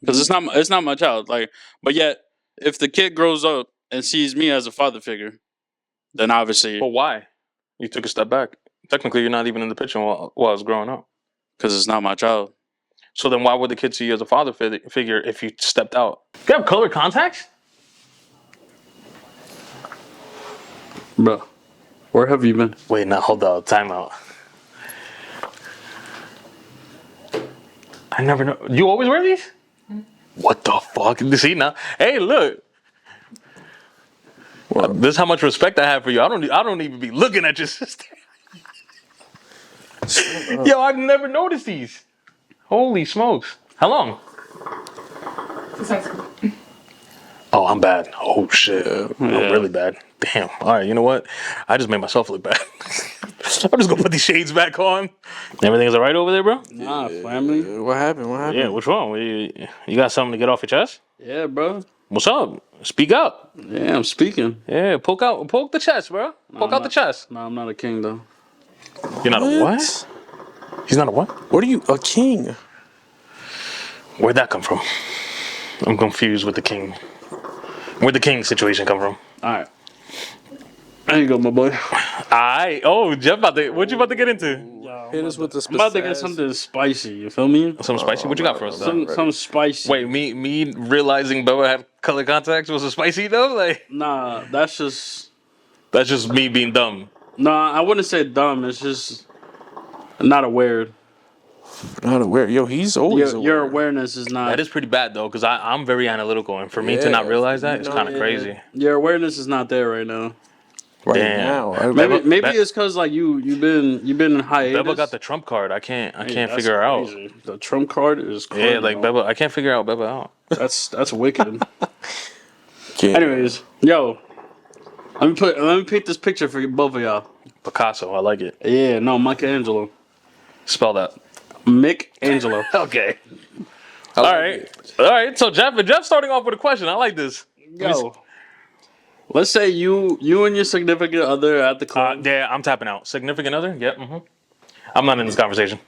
because it's not my child. Like, but yet, if the kid grows up and sees me as a father figure, then obviously, But why? You took a step back. Technically, you're not even in the picture while I was growing up. because it's not my child. So then, why would the kid see you as a father figure if you stepped out? You have colored contacts? Bro, where have you been? Wait, now hold on. Time out. I never know. You always wear these? What the fuck? See now? Hey, look. This is how much respect I have for you. I don't even be looking at your sister. Yo, I've never noticed these. Holy smokes. How long? Oh, I'm bad. Oh, shit. I'm really bad. Damn. All right, you know what? I just made myself look bad. I'm just going to put these shades back on. Everything's all right over there, bro? Nah, family. What happened? Yeah, what's wrong? You got something to get off your chest? Yeah, bro. What's up? Speak up. Yeah, I'm speaking. Yeah, poke the chest, bro. Poke out the chest. No, I'm not a king though. You're not a what? He's not a what? What are you, a king? Where'd that come from? I'm confused with the king. Where'd the king situation come from? All right. There you go, my boy. Oh, Jeff, what you about to get into? Hit us with the I'm about to get something spicy. You feel me? Something spicy? What you got for us, though? Some spicy. Wait, me realizing Bella had color contacts was a spicy, though? Like, Nah, that's just me being dumb. Nah, I wouldn't say dumb. It's just not aware. Not aware. Yo, he's always aware. Your awareness is not. That is pretty bad, though, because I'm very analytical, and for me to not realize that is kind of crazy. Your awareness is not there right now. Right Damn. now. Maybe it's because like you've been in hiatus. Beba got the Trump card. I can't That's figure her out. crazy. The Trump card is crazy. Yeah, like Beba, I can't figure out Beba out. That's wicked. Anyways, yo, let me paint this picture for both of y'all. Picasso, I like it. Yeah, no, Michelangelo. Spell that. Michelangelo. Okay. All right. So Jeff starting off with a question. I like this. Yo, let's say you and your significant other at the club. Yeah, I'm tapping out. Significant other? Yep. Mm-hmm. I'm not in this conversation.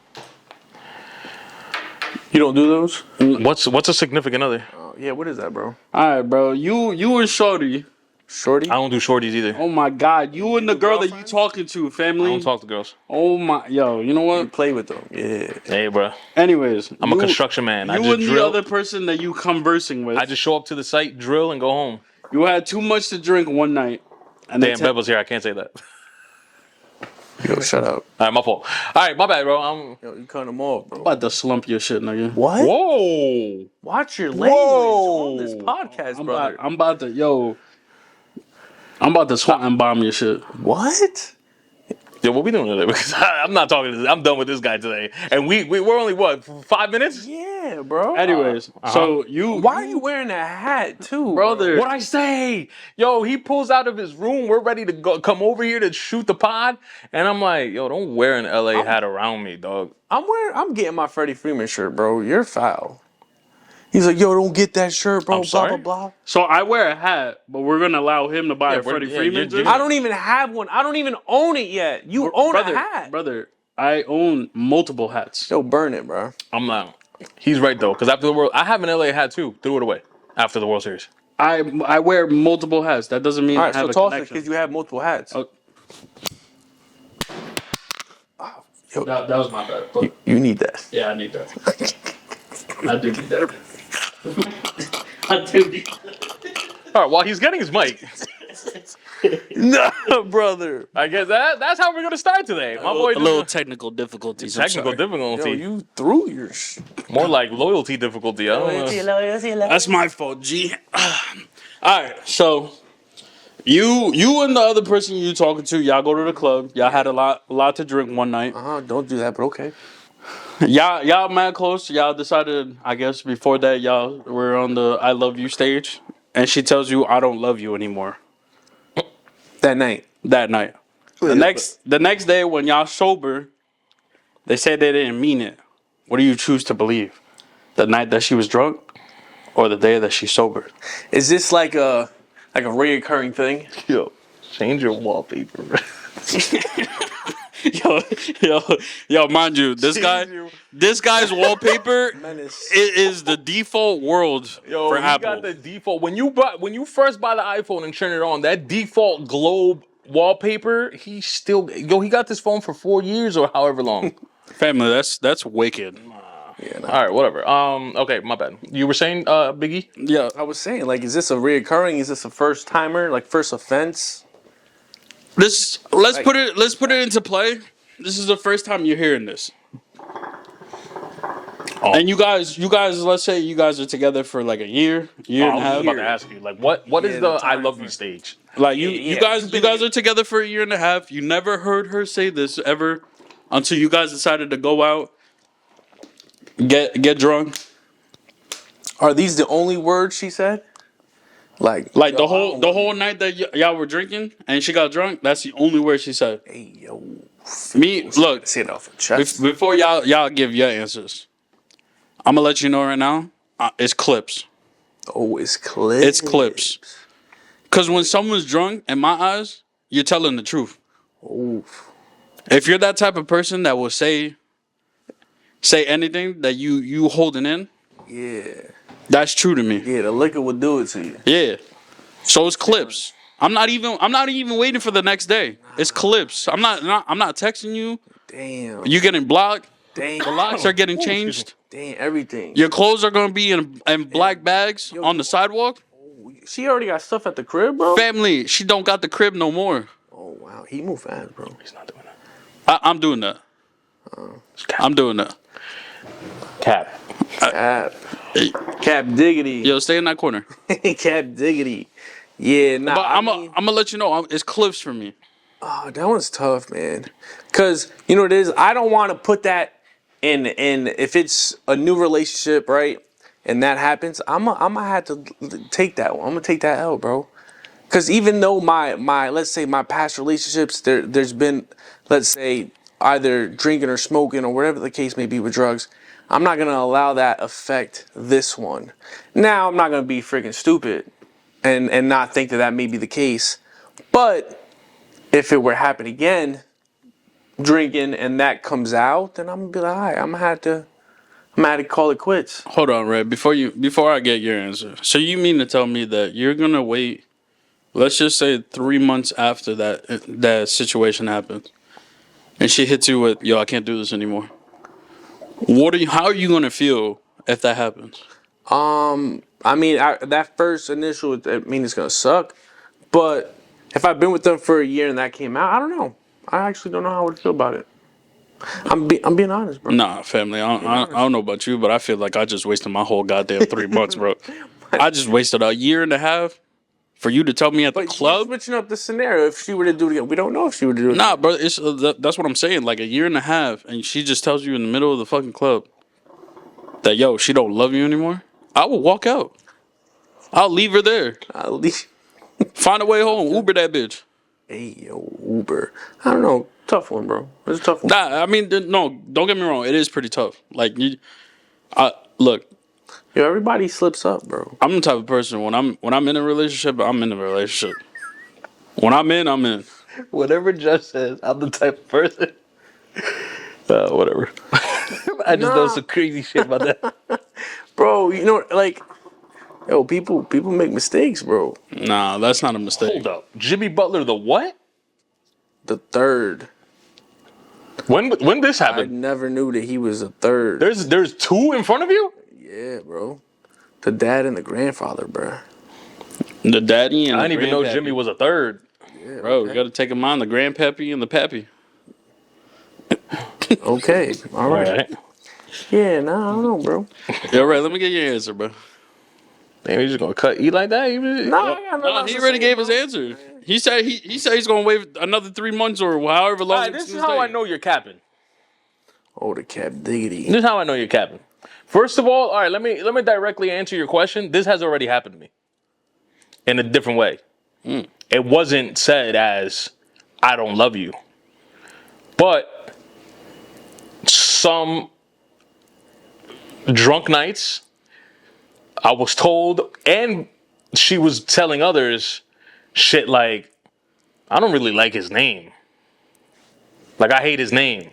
You don't do those? What's a significant other? Yeah, what is that, bro? All right, bro. You and Shorty. Shorty? I don't do shorties either. Oh my God, you and the girl that you talking to, family. I don't talk to girls. Oh my, yo, you know You what? play with them. Yeah. Hey, bro. Anyways, I'm a construction man. I You just and drill. the other person that you conversing with. I just show up to the site, drill, and go home. You had too much to drink one night. And Damn, Beba's here. I can't say that. Yo, shut up. All right, my fault. All right, my bad, bro. Yo, you cut them off, bro. I'm about to slump your shit, nigga. What? Whoa. Watch your language on this podcast, brother. I'm about to swat and bomb your shit. What? Yeah, what we doing today? Because I'm not talking to this. I'm done with this guy today. And we're only, what, 5 minutes? Yeah, bro. Anyways, so Why are you wearing a hat, too? brother? What'd I say? Yo, he pulls out of his room. We're ready to come over here to shoot the pod. And I'm like, yo, don't wear an LA hat around me, dog. I'm getting my Freddie Freeman shirt, bro. You're foul. He's like, yo, don't get that shirt, bro. I'm blah, sorry? blah, blah. So I wear a hat, but we're gonna allow him to buy Yeah, a Freddie yeah, Freeman you're- jersey. I don't even have one. I don't even own it yet. You own a hat. Brother, I own multiple hats. Yo, burn it, bro. I'm not. He's right, though. Because after the World... I have an LA hat, too. Threw it away after the World Series. I wear multiple hats. That doesn't mean All I right, have so a toss it connection. because you have multiple hats. Oh. Yo, That was my bad. But you need that. yeah, I need that. I do need that. I do need that. All right, while he's getting his mic, No, brother. I guess that's how we're going to start today. My boy A little technical difficulties. technical Yo, difficulty. you threw your More like loyalty difficulty. I don't know. That's my fault, G. Alright, so you and the other person you talking to, y'all go to the club. Y'all had a lot to drink one night. Don't do that, but okay. Y'all mad close. Y'all decided, I guess, before that y'all were on the I love you stage. And she tells you, I don't love you anymore. That night. That night. The next day when y'all sober, they said they didn't mean it. What do you choose to believe? The night that she was drunk or the day that she sobered? Is this like a reoccurring thing? Yo, change your wallpaper. yo, yo, yo, mind you, this guy's wallpaper Menace. is the default world for he Apple. got the default. When you first buy the iPhone and turn it on, that default globe wallpaper, he got this phone for 4 years or however long. Family, that's wicked. Yeah, All right, whatever. Okay, my bad. You were saying, Biggie? Yeah, I was saying, like, is this a reoccurring? Is this a first timer? Like, first offense? let's put it into play. This is the first time you're hearing this. Oh. And you guys, let's say you guys are together for like a year and a I was half. about to ask you, like, what is Yeah, the the I time love frame. you stage? Like you Yeah, guys are together for a year and a half. You never heard her say this ever until you guys decided to go out, get drunk. Are these the only words she said? Like Like yo, the I don't love whole you. night that y'all were drinking and she got drunk. That's the only word she said. Hey, yo. Me, look, Say it off her chest. before y'all give your answers, I'm gonna let you know right now. It's clips. Oh, it's clips. It's clips. Cause when someone's drunk, in my eyes, you're telling the truth. Oof. If you're that type of person that will say anything that you holding in, Yeah. that's true to me. Yeah, the liquor would do it to you. Yeah. So it's clips. I'm not even waiting for the next day. It's clips. I'm not texting you. Damn. You getting blocked. Damn. The locks are getting changed. Damn, everything. Your clothes are gonna be in black bags on the sidewalk. She already got stuff at the crib, bro? Family, she don't got the crib no more. Oh, wow. He moved fast, bro. He's not doing that. I'm doing that. I'm doing that. Cap. Cap. Cap diggity. Yo, stay in that corner. Cap diggity. Yeah, nah. But I'm mean, gonna let you know. It's clips for me. oh, that one's tough, man. Cause you know what it is? I don't want to put that in if it's a new relationship, right? And that happens, I'm gonna have to take that one. I'm gonna take that L, bro. Cause even though my let's say my past relationships, there's been, let's say, either drinking or smoking or whatever the case may be with drugs, I'm not gonna allow that affect this one. Now I'm not gonna be freaking stupid and not think that may be the case. But if it were to happen again, drinking and that comes out, then I'm gonna be like, all right, I'm gonna have to call it quits. Hold on, Red. Before I get your answer, so you mean to tell me that you're gonna wait? Let's just say 3 months after that situation happens, and she hits you with, "Yo, I can't do this anymore." How are you gonna feel if that happens? I mean, that first initial, I mean, it's gonna suck. But if I've been with them for a year and that came out, I don't know. I actually don't know how I would feel about it. I'm being honest, bro. Nah, family. I don't know about you, but I feel like I just wasted my whole goddamn 3 months, bro. I just wasted a year and a half for you to tell me at the But club. you're switching up the scenario. If she were to do it again, we don't know if she would do it. Nah, bro. It's that's what I'm saying. Like a year and a half, and she just tells you in the middle of the fucking club that yo, she don't love you anymore. I will walk out. I'll leave her there. At least, Find a way home. Uber that bitch. hey, yo, Uber. I don't know. Tough one, bro. It's a tough one. Nah, I mean, no. Don't get me wrong. It is pretty tough. Like look. Yo, everybody slips up, bro. I'm the type of person when I'm in a relationship, I'm in a relationship. When I'm in, I'm in. Whatever Jeff says, I'm the type of person. Whatever. I just know some crazy shit about that. Bro, you know, like, yo, people make mistakes, bro. Nah, that's not a mistake. Hold up. Jimmy Butler, the what? The third. When this I happened? never knew that he was a third. There's two in front of you? Yeah, bro. The dad and the grandfather, bro. The daddy and I the didn't even know grandpappy. Jimmy was a third. Yeah, Bro, you got to take him on the grandpappy and the pappy. Okay, all right. Yeah, nah, I don't know, bro. Yo, right, let me get your answer, bro. Damn, you just gonna cut E like that? Nah, I got nothing No, else he to already say, gave bro. his answer. He said he's gonna wait another 3 months or however long. Alright, this is how I know you're capping. Oh, the cap diggity. This is how I know you're capping. First of all right, let me directly answer your question. This has already happened to me. In a different way. It wasn't said as I don't love you. But some drunk nights, I was told, and she was telling others shit like, I don't really like his name. Like I hate his name.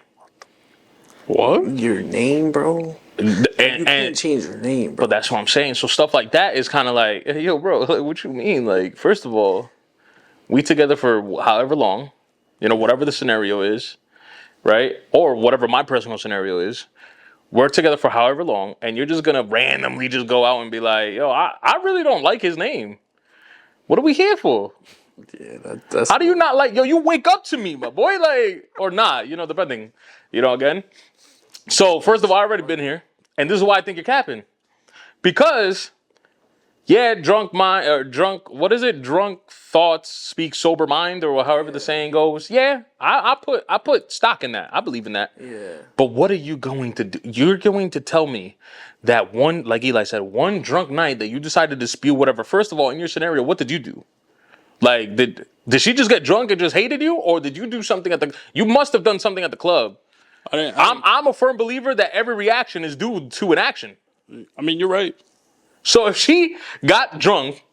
What? Your name, bro. And, You can't change your name, bro. but that's what I'm saying. So stuff like that is kind of like, hey, yo, bro, like, what you mean? Like, first of all, we together for however long, whatever the scenario is, right? Or whatever my personal scenario is. We're together for however long, and you're just gonna randomly just go out and be like, yo, I really don't like his name. What are we here for? Yeah, that's. How do you not like, yo, you wake up to me, my boy, like, or not, depending, again. So, first of all, I already been here, and this is why I think you're capping. Because, yeah, drunk mind, or drunk, what is it? Drunk thoughts speak sober mind, or however the saying goes. Yeah, I put stock in that. I believe in that. Yeah. But what are you going to do? You're going to tell me that one, like Eli said, one drunk night that you decided to spew whatever. First of all, in your scenario, what did you do? Like, did she just get drunk and just hated you, or did you do something You must have done something at the club. I'm a firm believer that every reaction is due to an action. I mean, you're right. So if she got drunk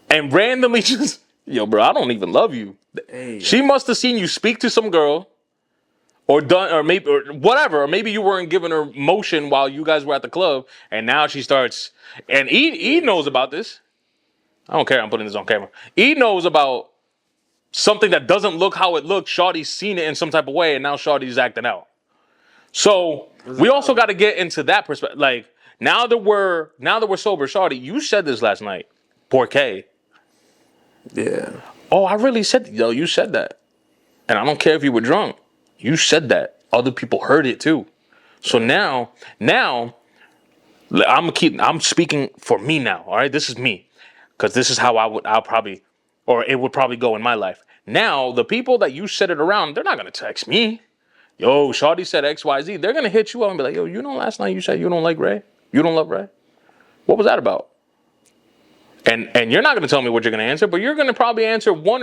and randomly just, yo, bro, I don't even love you. Hey, She must have seen you speak to some girl, or done, or maybe, or whatever, or maybe you weren't giving her motion while you guys were at the club, and now she starts. And E knows about this. I don't care. I'm putting this on camera. E knows about something that doesn't look how it looks. Shawty's seen it in some type of way, and now Shawty's acting out. So we also got to get into that perspective. Like now that we're sober, Shawty, you said this last night. Porque. yeah. Oh, I really said, yo, you said that, and I don't care if you were drunk. You said that. Other people heard it too. So now I'm speaking for me now. All right, this is me, because this is how I'll probably, or it would probably go in my life. Now the people that you said it around, they're not gonna text me. Yo, Shawty said X, Y, Z. They're gonna hit you up and be like, yo, last night you said you don't like Ray. You don't love Ray. What was that about? And you're not gonna tell me what you're gonna answer, but you're gonna probably answer one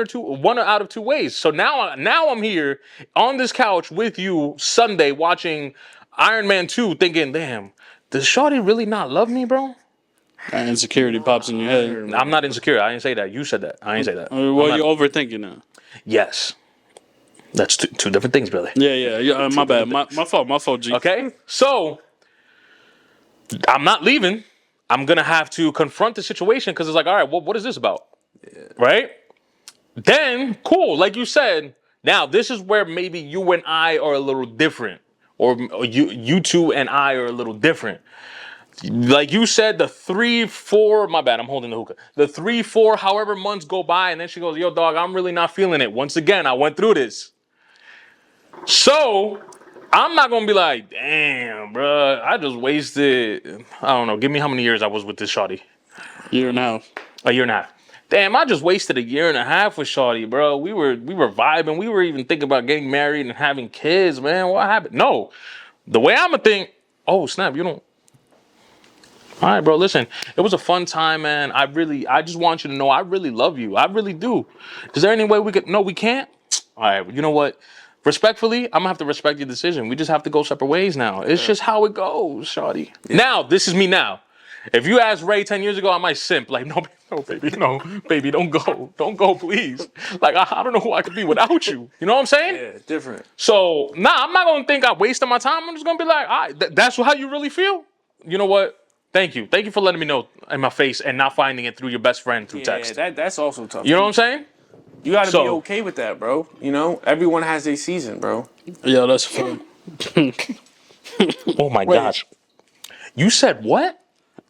out of two ways. So now I'm here on this couch with you Sunday watching Iron Man 2, thinking, damn, does Shawty really not love me, bro? That insecurity pops in your head. I'm not insecure. I didn't say that. You said that. I didn't say that. Well, you're overthinking now. Yes. That's two different things, brother. Yeah. My bad. My fault, G. Okay? So, I'm not leaving. I'm going to have to confront the situation because it's like, all right, what is this about? Yeah. Right? Then, cool. Like you said, now this is where maybe you and I are a little different. Or you two and I are a little different. Like you said, the 3-4, my bad, I'm holding the hookah. The 3-4, however months go by, and then she goes, yo, dog, I'm really not feeling it. Once again, I went through this. So, I'm not going to be like, damn, bro, I just wasted, I don't know, give me how many years I was with this shawty. Year and a half. A year and a half. Damn, I just wasted a year and a half with shawty, bro. We were vibing. We were even thinking about getting married and having kids, man. What happened? No. The way I'm going to think, oh, snap, you don't. All right, bro, listen, it was a fun time, man. I just want you to know I really love you. I really do. Is there any way we could, no, we can't? All right, you know what? Respectfully, I'm going to have to respect your decision. We just have to go separate ways now. It's just how it goes, shawty. Yeah. Now, this is me now. If you asked Ray 10 years ago, I might simp. Like, no, baby, don't go. Don't go, please. Like, I don't know who I could be without you. You know what I'm saying? Yeah, different. So, I'm not going to think I wasted my time. I'm just going to be like, all right, that's how you really feel? You know what? Thank you. Thank you for letting me know in my face and not finding it through your best friend through text. Yeah, that's also tough. You know what I'm saying? You got to be okay with that, bro. You know, everyone has their season, bro. Yeah, that's fun. Oh my gosh. You said what?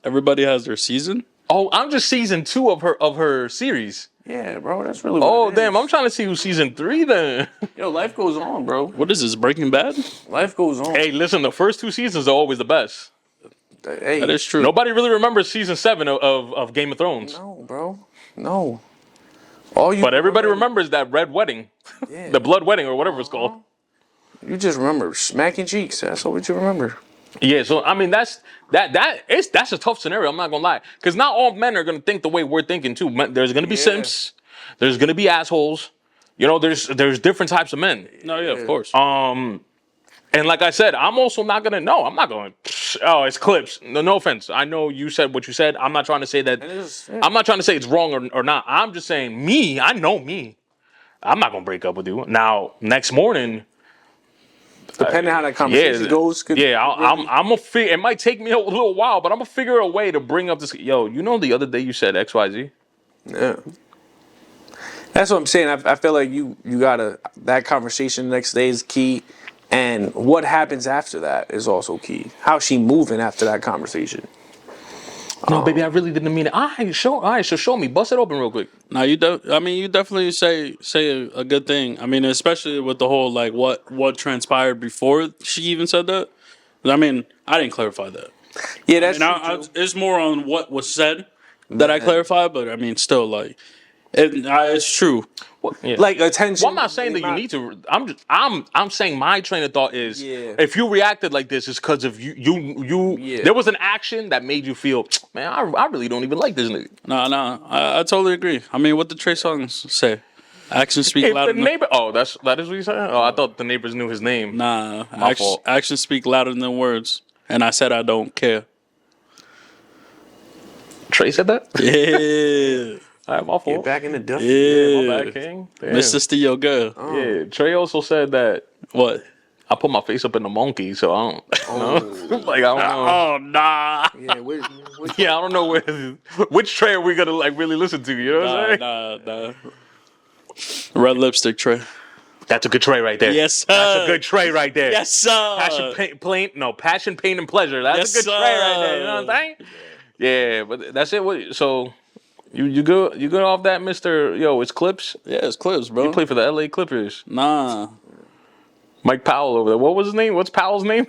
Everybody has their season? Oh, I'm just season 2 of her series. Yeah, bro, that's really what it damn, is. I'm trying to see who's season 3 then. Yo, life goes on, bro. What is this, Breaking Bad? Life goes on. Hey, listen, the first 2 seasons are always the best. Hey, that is true. Nobody really remembers season 7 of Game of Thrones. No, bro. No. But everybody remembers that red wedding. Yeah. The blood wedding or whatever it's called. You just remember smacking cheeks. That's all what you remember. Yeah, so I mean that's a tough scenario. I'm not gonna lie, because not all men are gonna think the way we're thinking too. There's gonna be simps, there's gonna be assholes. You know, there's different types of men. No, yeah, of course. And like I said, I'm also not gonna. No, I'm not going. Oh, it's clips. No offense. I know you said what you said. I'm not trying to say that. I'm not trying to say it's wrong or not. I'm just saying me. I know me. I'm not gonna break up with you. Now, next morning, Depending on how that conversation goes. I'm a figure. It might take me a little while, but I'm gonna figure a way to bring up this. Yo, you know, the other day you said XYZ. Yeah. That's what I'm saying. I feel like you gotta, that conversation the next day is key, and what happens after that is also key. How's she moving after that conversation? No, baby, I really didn't mean it. All right, so show me. Bust it open real quick. Now you you definitely say a good thing. I mean, especially with the whole like what transpired before she even said that. I mean, I didn't clarify that. Yeah, that's And true. Too. it's more on what was said that I clarified, but I mean, still like it's true. Well, yeah. Like attention. Well, I'm not saying that you need to. I'm saying my train of thought is if you reacted like this, it's because of you. Yeah. There was an action that made you feel, man, I really don't even like this nigga. No, I totally agree. I mean, what the Trey Songz say? Actions speak If louder the neighbor, that is what you said. Oh, I thought the neighbors knew his name. Nah, My fault. actions speak louder than words. And I said I don't care. Trey said that. Yeah. All right, my fault. You're back in the duff. Yeah. My bad, King. Damn. Mr. Steal Girl. Yeah, Trey also said that What? I put my face up in the monkey, so I don't know. Like, I don't know. Oh, nah. Yeah, Yeah, I don't know which Trey are we gonna like really listen to. You know what I'm saying? Nah. Red lipstick Trey. That's a good Trey right there. Yes, sir. That's a good Trey right there. Yes, sir. Passion, pain, and pleasure. That's Yes, a good sir. Trey right there. You know what I'm saying? Yeah, but that's it. So you good off that, Mister? Yo, it's Clips. Yeah, it's Clips, bro. You play for the LA Clippers. Nah. Mike Powell over there. What was his name? What's Powell's name?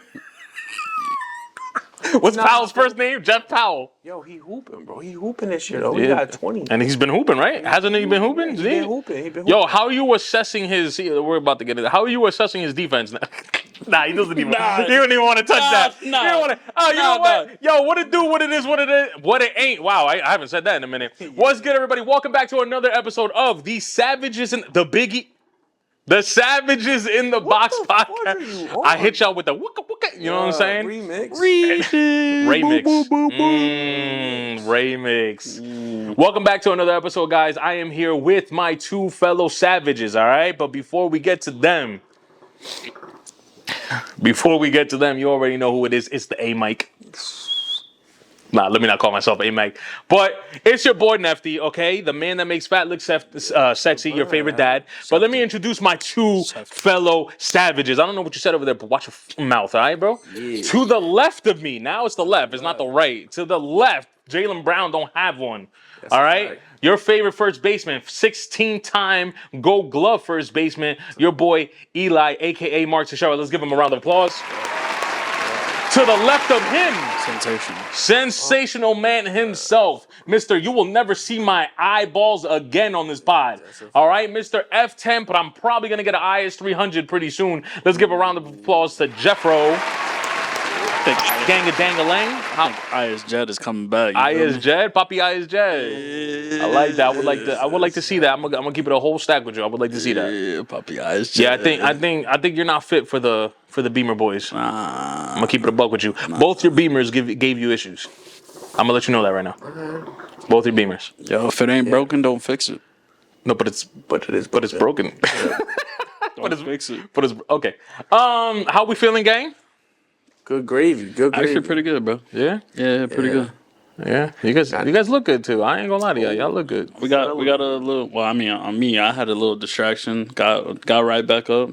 What's Powell's first name? Jeff Powell. Yo, he hooping, bro. He hooping this year, though. He got 20. And he's been hooping, right? Hasn't he been hooping? He been hooping. Yo, how are you assessing his? We're about to get it. How are you assessing his defense now? Nah, he doesn't even. Nah. He don't even want to touch that. Nah. You don't want to. Oh, you know what? Yo, what it do? What it is? What it is? What it ain't? Wow, I haven't said that in a minute. What's good, everybody? Welcome back to another episode of the Savages and the Biggie. The Savages in the Box the fuck are podcast. you on? I hit y'all with the wooka wooka. You know what I'm saying? Remix. Remix. Welcome back to another episode, guys. I am here with my two fellow Savages, all right? But before we get to them, you already know who it is. It's the A-Mike. Nah, let me not call myself A-Mike. But it's your boy Nefty, okay? The man that makes fat look sexy, your favorite dad. But let me introduce my two fellow Savages. I don't know what you said over there, but watch your mouth, all right, bro? Yeah. To the left of me, now it's the left, it's not the right. To the left, Jaylen Brown don't have one, all right? Your favorite first baseman, 16-time Gold Glove first baseman, your boy Eli, a.k.a. Mark Teixeira. Let's give him a round of applause. To the left of him, sensational man himself, Mr. You will never see my eyeballs again on this pod. All right, Mr. F10, but I'm probably going to get an IS 300 pretty soon. Let's give a round of applause to Jeffro. Gang-a-dang-a-lang. IS Jed is coming back. IS Jed, Poppy IS Jed. I like that. I would like to see that. I'm gonna keep it a whole stack with you. I would like to see that. Yeah, Poppy IS Jed. Yeah, I think you're not fit for the Beamer boys. I'm gonna keep it a buck with you. Both your Beamers gave you issues. I'm gonna let you know that right now. Both your Beamers. Yo, if it ain't broken, don't fix it. No, but it's broken. Don't fix it. But it's okay. How we feeling, gang? Good gravy. Actually, pretty good, bro. Yeah, pretty good. yeah. You guys look good too. I ain't gonna lie to y'all. Y'all look good. We got a little. Well, I mean, on me, I had a little distraction. Got right back up.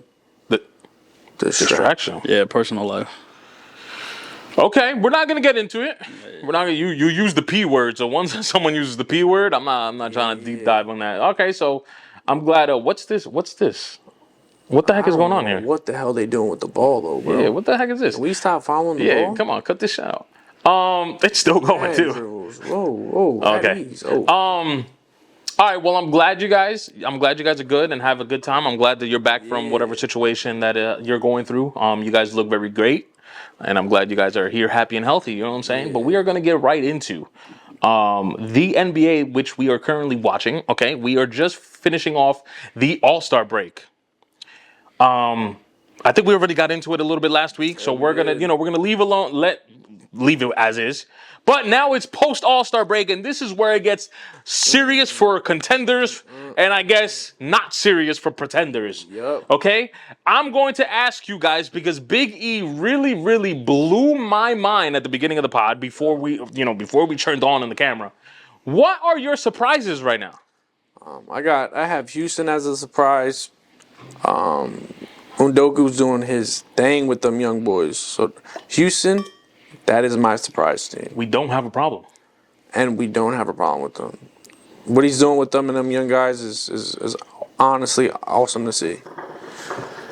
Distraction. Yeah, personal life. Okay, we're not gonna get into it. We're not gonna. You use the P word. So once someone uses the P word, I'm not trying to deep dive on that. Okay, so I'm glad. What's this? What the heck is going on here? What the hell they doing with the ball, though, bro? Yeah, what the heck is this? Can we stop following the ball? Yeah, come on, cut this shit out. It's still going too. Whoa. Okay. All right. Well, I'm glad you guys are good and have a good time. I'm glad that you're back from whatever situation that you're going through. You guys look very great, and I'm glad you guys are here, happy and healthy. You know what I'm saying? But we are gonna get right into the NBA, which we are currently watching. Okay, we are just finishing off the All-Star break. I think we already got into it a little bit last week, so we're gonna leave alone. leave it as is. But now it's post All-Star break, and this is where it gets serious for contenders, and I guess not serious for pretenders. Yep. Okay? I'm going to ask you guys, because Big E really, really blew my mind at the beginning of the pod before we turned on in the camera. What are your surprises right now? I have Houston as a surprise. Undoku's doing his thing with them young boys. So Houston, that is my surprise team. We don't have a problem. And we don't have a problem with them. What he's doing with them and them young guys is honestly awesome to see.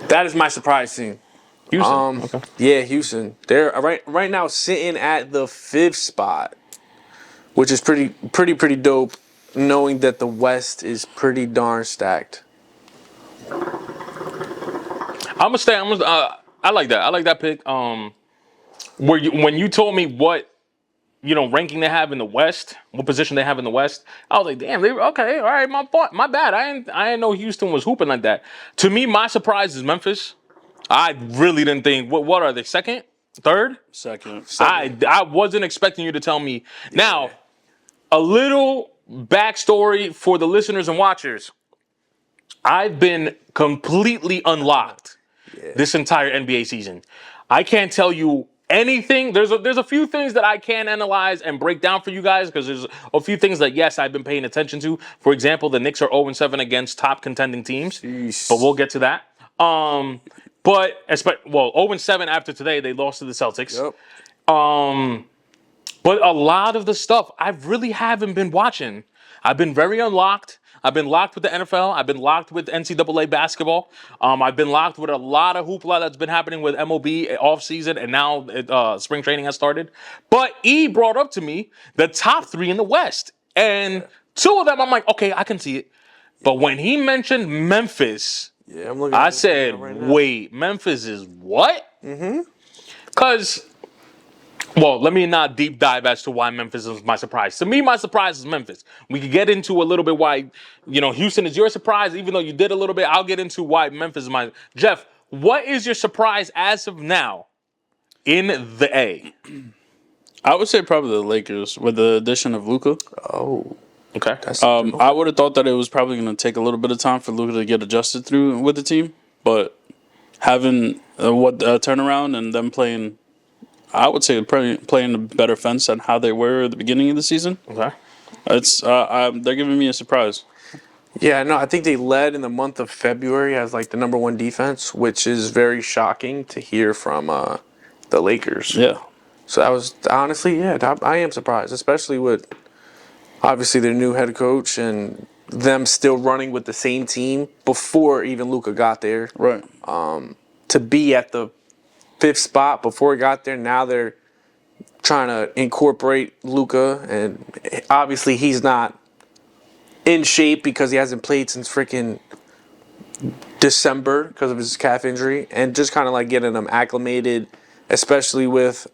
That is my surprise team. Houston. Okay. Yeah, Houston. They're right now sitting at the 5th spot, which is pretty dope, knowing that the West is pretty darn stacked. I like that. I like that pick. When you told me what ranking they have in the West, what position they have in the West, I was like, damn, they okay, all right, my bad. I didn't know Houston was hooping like that. To me, my surprise is Memphis. I really didn't think. What are they? Second, third? Second. I wasn't expecting you to tell me. Now, a little backstory for the listeners and watchers. I've been completely unlocked this entire NBA season. I can't tell you anything. There's a few things that I can analyze and break down for you guys, because there's a few things that, yes, I've been paying attention to. For example, the Knicks are 0-7 against top contending teams, but we'll get to that. But 0-7 after today, they lost to the Celtics. Yep. But a lot of the stuff I really haven't been watching. I've been very unlocked. I've been locked with the NFL. I've been locked with NCAA basketball. I've been locked with a lot of hoopla that's been happening with MLB offseason, and now spring training has started. But E brought up to me the top 3 in the West. And 2 of them, I'm like, okay, I can see it. But when he mentioned Memphis, I'm looking. I said, wait, Memphis is what? Because... Well, let me not deep dive as to why Memphis is my surprise. To me, my surprise is Memphis. We could get into a little bit why, Houston is your surprise, even though you did a little bit. I'll get into why Memphis is my... Jeff, what is your surprise as of now in the A? I would say probably the Lakers with the addition of Luka. Oh. Okay. I would have thought that it was probably going to take a little bit of time for Luka to get adjusted through with the team, but having a turnaround and them playing... I would say playing a better fence than how they were at the beginning of the season. Okay. They're giving me a surprise. Yeah, no, I think they led in the month of February as like the number 1 defense, which is very shocking to hear from the Lakers. Yeah. So that was honestly, I am surprised, especially with obviously their new head coach and them still running with the same team before even Luka got there. Right. To be at the 5th spot before he got there. Now they're trying to incorporate Luka, and obviously he's not in shape because he hasn't played since freaking December because of his calf injury, and just kind of like getting him acclimated, especially with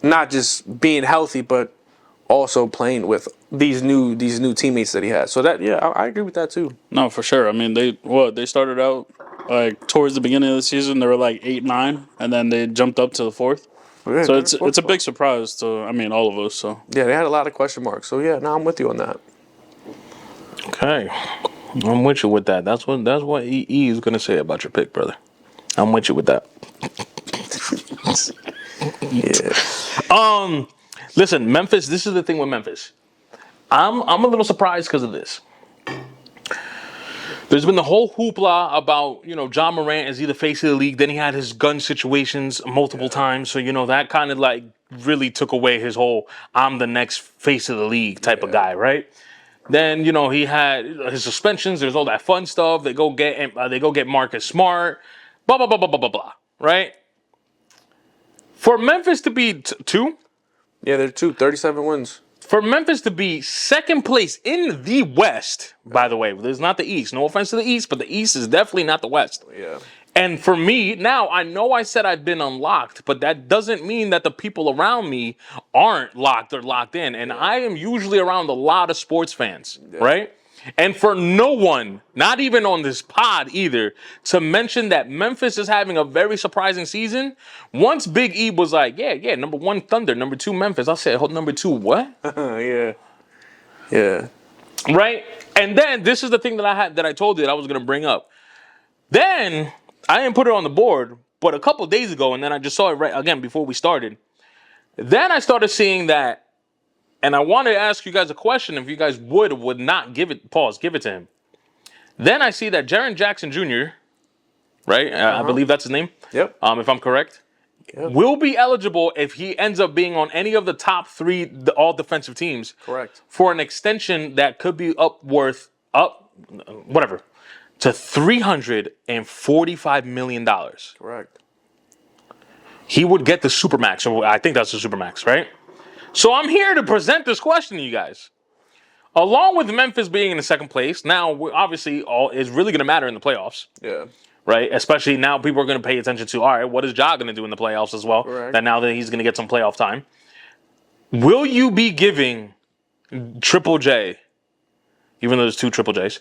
not just being healthy but also playing with these new teammates that he has. So that I agree with that too. No, for sure. I mean, they started out like towards the beginning of the season, they were like 8-9, and then they jumped up to the 4th. Yeah, So it's a big surprise to all of us. So yeah, they had a lot of question marks. So I'm with you on that. Okay. I'm with you with that. That's what E is gonna say about your pick, brother. I'm with you with that. Yeah. Listen, Memphis. This is the thing with Memphis. I'm a little surprised because of this. There's been the whole hoopla about, John Morant is he the face of the league. Then he had his gun situations multiple times. So, that kind of like really took away his whole I'm the next face of the league type of guy, right? Then, he had his suspensions. There's all that fun stuff. They go get Marcus Smart, blah, blah, blah, blah, blah, blah, blah, right? For Memphis to be 2? Yeah, they're 37 wins. For Memphis to be second place in the West, by the way, there's not the East. No offense to the East, but the East is definitely not the West. Yeah. And for me, now, I know I said I've been unlocked, but that doesn't mean that the people around me aren't locked or locked in. And I am usually around a lot of sports fans, right? And for no one, not even on this pod either, to mention that Memphis is having a very surprising season. Once Big E was like, yeah, number 1 Thunder, number 2 Memphis. I said, hold, number 2 what? Yeah. Yeah. Right? And then this is the thing that I told you that I was gonna bring up. Then I didn't put it on the board, but a couple days ago, and then I just saw it right again before we started. Then I started seeing that, and I wanted to ask you guys a question if you guys would not give it to him. Then I see that Jaren Jackson Jr., right? I believe that's his name. Yep. If I'm correct. Yep. Will be eligible if he ends up being on any of the top 3 all defensive teams. Correct. For an extension that could be to $345 million. Correct. He would get the Supermax. Or I think that's the Supermax, right? So I'm here to present this question to you guys. Along with Memphis being in the second place, now obviously all is really going to matter in the playoffs. Yeah. Right? Especially now people are going to pay attention to, all right, what is Ja going to do in the playoffs as well? Correct. That now that he's going to get some playoff time. Will you be giving Triple J, even though there's 2 Triple Js,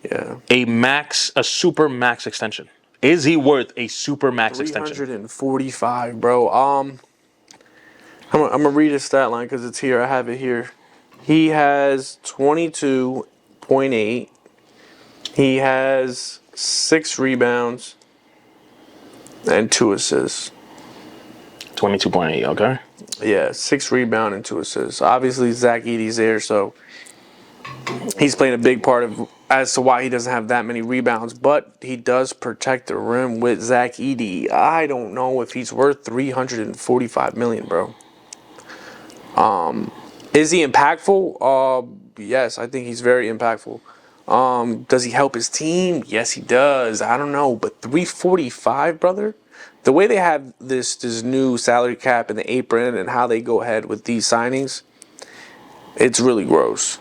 Yeah. a super max extension? Is he worth a super max extension? 345, bro. I'm gonna read his stat line because it's here. I have it here. He has 22.8. He has 6 rebounds and 2 assists. 22.8, okay. Yeah, 6 rebound and 2 assists. Obviously, Zach Edey's there, so he's playing a big part of as to why he doesn't have that many rebounds. But he does protect the rim with Zach Edey. I don't know if he's worth $345 million, bro. Is he impactful? Yes, I think he's very impactful. Does he help his team? Yes, he does. I don't know, but 345, brother. The way they have this new salary cap and the apron and how they go ahead with these signings, it's really gross.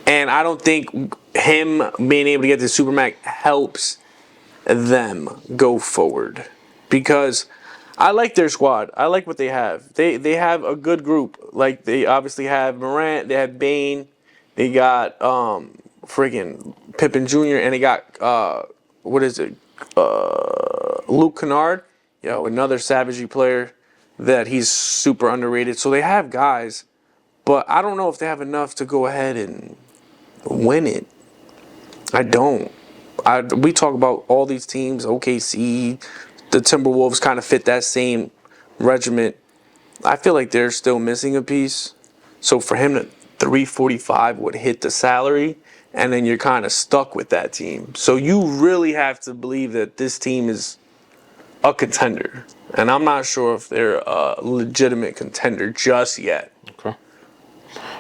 And I don't think him being able to get the Supermax helps them go forward. Because I like their squad. I like what they have. They have a good group. Like, they obviously have Morant, they have Bane, they got friggin' Pippen Jr., and they got Luke Kennard, another Savagey player that he's super underrated. So they have guys, but I don't know if they have enough to go ahead and win it. I don't. We talk about all these teams, OKC, the Timberwolves kind of fit that same regiment. I feel like they're still missing a piece. So for him to 345 would hit the salary, and then you're kind of stuck with that team. So you really have to believe that this team is a contender. And I'm not sure if they're a legitimate contender just yet. Okay.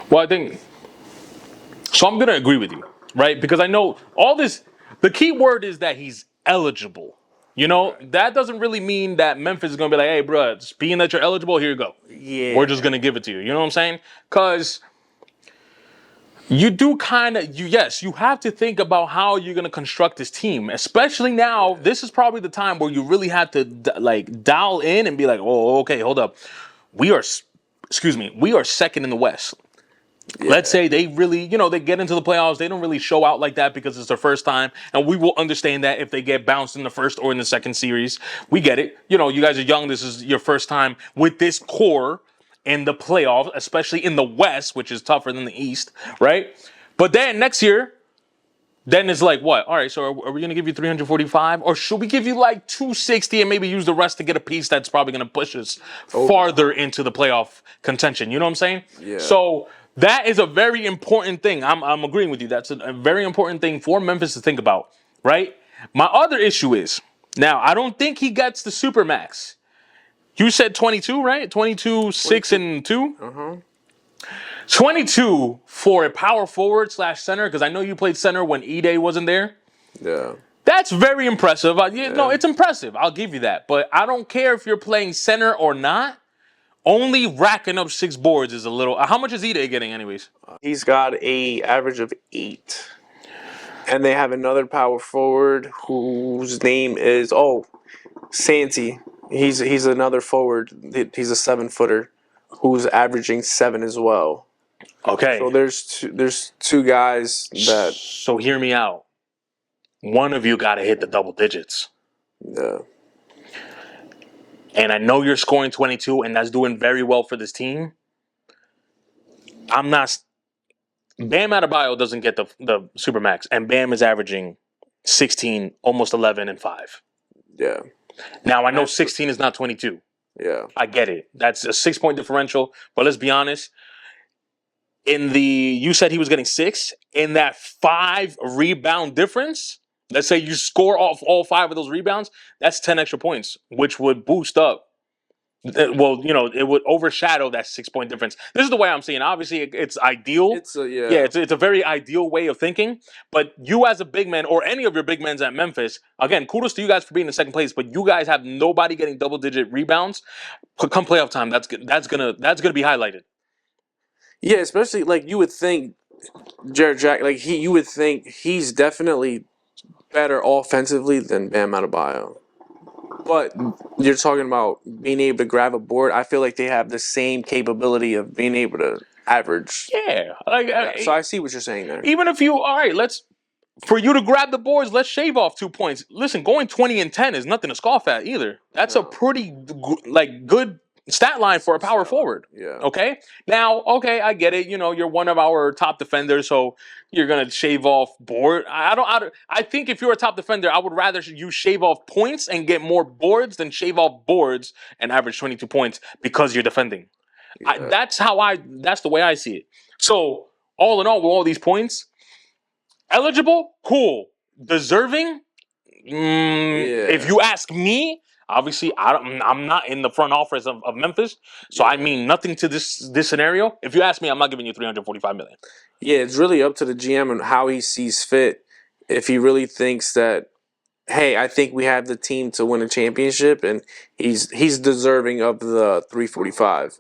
Well, I think... So I'm going to agree with you, right? Because I know all this... The key word is that he's eligible. That doesn't really mean that Memphis is going to be like, hey, bro, being that you're eligible, here you go. Yeah. We're just going to give it to you. You know what I'm saying? Because you do you have to think about how you're going to construct this team. Especially now, this is probably the time where you really have to dial in and be like, oh, okay, hold up. We are second in the West. Yeah. Let's say they really, they get into the playoffs. They don't really show out like that because it's their first time. And we will understand that if they get bounced in the first or in the second series. We get it. You guys are young. This is your first time with this core in the playoffs, especially in the West, which is tougher than the East, right? But then next year, then it's like, what? All right, so are we going to give you 345? Or should we give you like 260 and maybe use the rest to get a piece that's probably going to push us farther into the playoff contention? You know what I'm saying? Yeah. So... that is a very important thing. I'm agreeing with you. That's a very important thing for Memphis to think about, right? My other issue is, now, I don't think he gets the Supermax. You said 22, right? 22, 6, and 2? Uh-huh. 22 for a power forward / center, because I know you played center when E-Day wasn't there. Yeah. That's very impressive. No, it's impressive. I'll give you that. But I don't care if you're playing center or not. Only racking up 6 boards is a little... How much is E-Day getting anyways? He's got a average of 8. And they have another power forward whose name is... Santi. He's another forward. He's a 7-footer who's averaging 7 as well. Okay. So there's two guys that So hear me out. One of you got to hit the double digits. And I know you're scoring 22, and that's doing very well for this team. I'm not. Bam Adebayo doesn't get the Supermax, and Bam is averaging 16, almost 11, and 5. yeah. Now, I know 16 is not 22. Yeah. I get it. That's a 6-point differential. But let's be honest. You said he was getting 6. In that 5 rebound difference, let's say you score off all 5 of those rebounds, that's 10 extra points, which would boost up. Well, it would overshadow that 6-point difference. This is the way I'm seeing. Obviously, it's ideal. It's a It's a very ideal way of thinking. But you, as a big man, or any of your big men at Memphis, again, kudos to you guys for being in second place. But you guys have nobody getting double-digit rebounds. Come playoff time, that's gonna be highlighted. Yeah, especially like you would think Jared Jack, like you would think he's definitely better offensively than Bam Adebayo. But you're talking about being able to grab a board. I feel like they have the same capability of being able to average. Yeah, So I see what you're saying there. even if all right, for you to grab the boards, let's shave off 2 points. Listen, going 20-10 is nothing to scoff at either. That's a pretty good stat line for a power forward. Yeah. Okay. Now, I get it. You're one of our top defenders, so you're gonna shave off board. I think if you're a top defender, I would rather you shave off points and get more boards than shave off boards and average 22 points because you're defending. That's the way I see it. So all in all, with all these points, eligible, cool. Deserving, if you ask me, obviously I'm not in the front office of Memphis, so I mean nothing to this scenario. If you ask me, I'm not giving you $345 million. Yeah, it's really up to the GM and how he sees fit. If he really thinks that, hey, I think we have the team to win a championship, and he's deserving of the 345.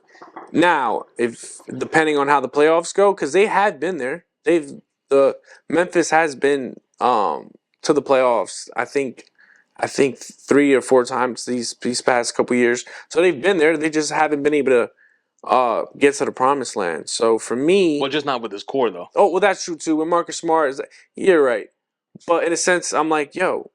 Now, if depending on how the playoffs go, because they have been there, the Memphis has been to the playoffs. I think 3 or 4 times these past couple years. So they've been there. They just haven't been able to get to the promised land. So for me, Well, just not with his core though. oh well, that's true too. When Marcus Smart is, you're right. But in a sense, I'm like, yo,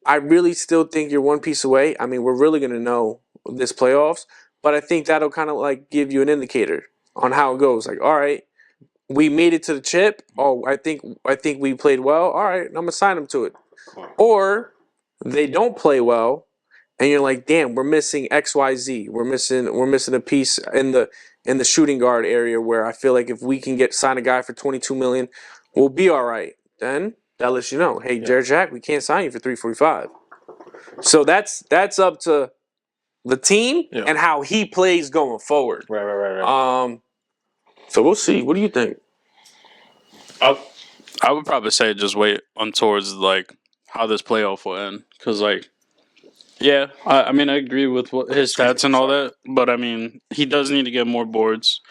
I really still think you're one piece away. I mean, we're really gonna know this playoffs, but I think that'll kind of like give you an indicator on how it goes. Like, all right, we made it to the chip. Oh, I think we played well. All right, I'm gonna sign them to it. Or they don't play well, and you're like, damn, we're missing XYZ. We're missing a piece in the shooting guard area where I feel like if we can sign a guy for $22 million, we'll be all right. Then that lets you know, hey, Jared Jack, we can't sign you for $345. So that's up to the team and how he plays going forward. Right. So we'll see. What do you think? I would probably say just wait on towards like how this playoff will end, because I mean I agree with his stats and all that, but I mean he does need to get more boards.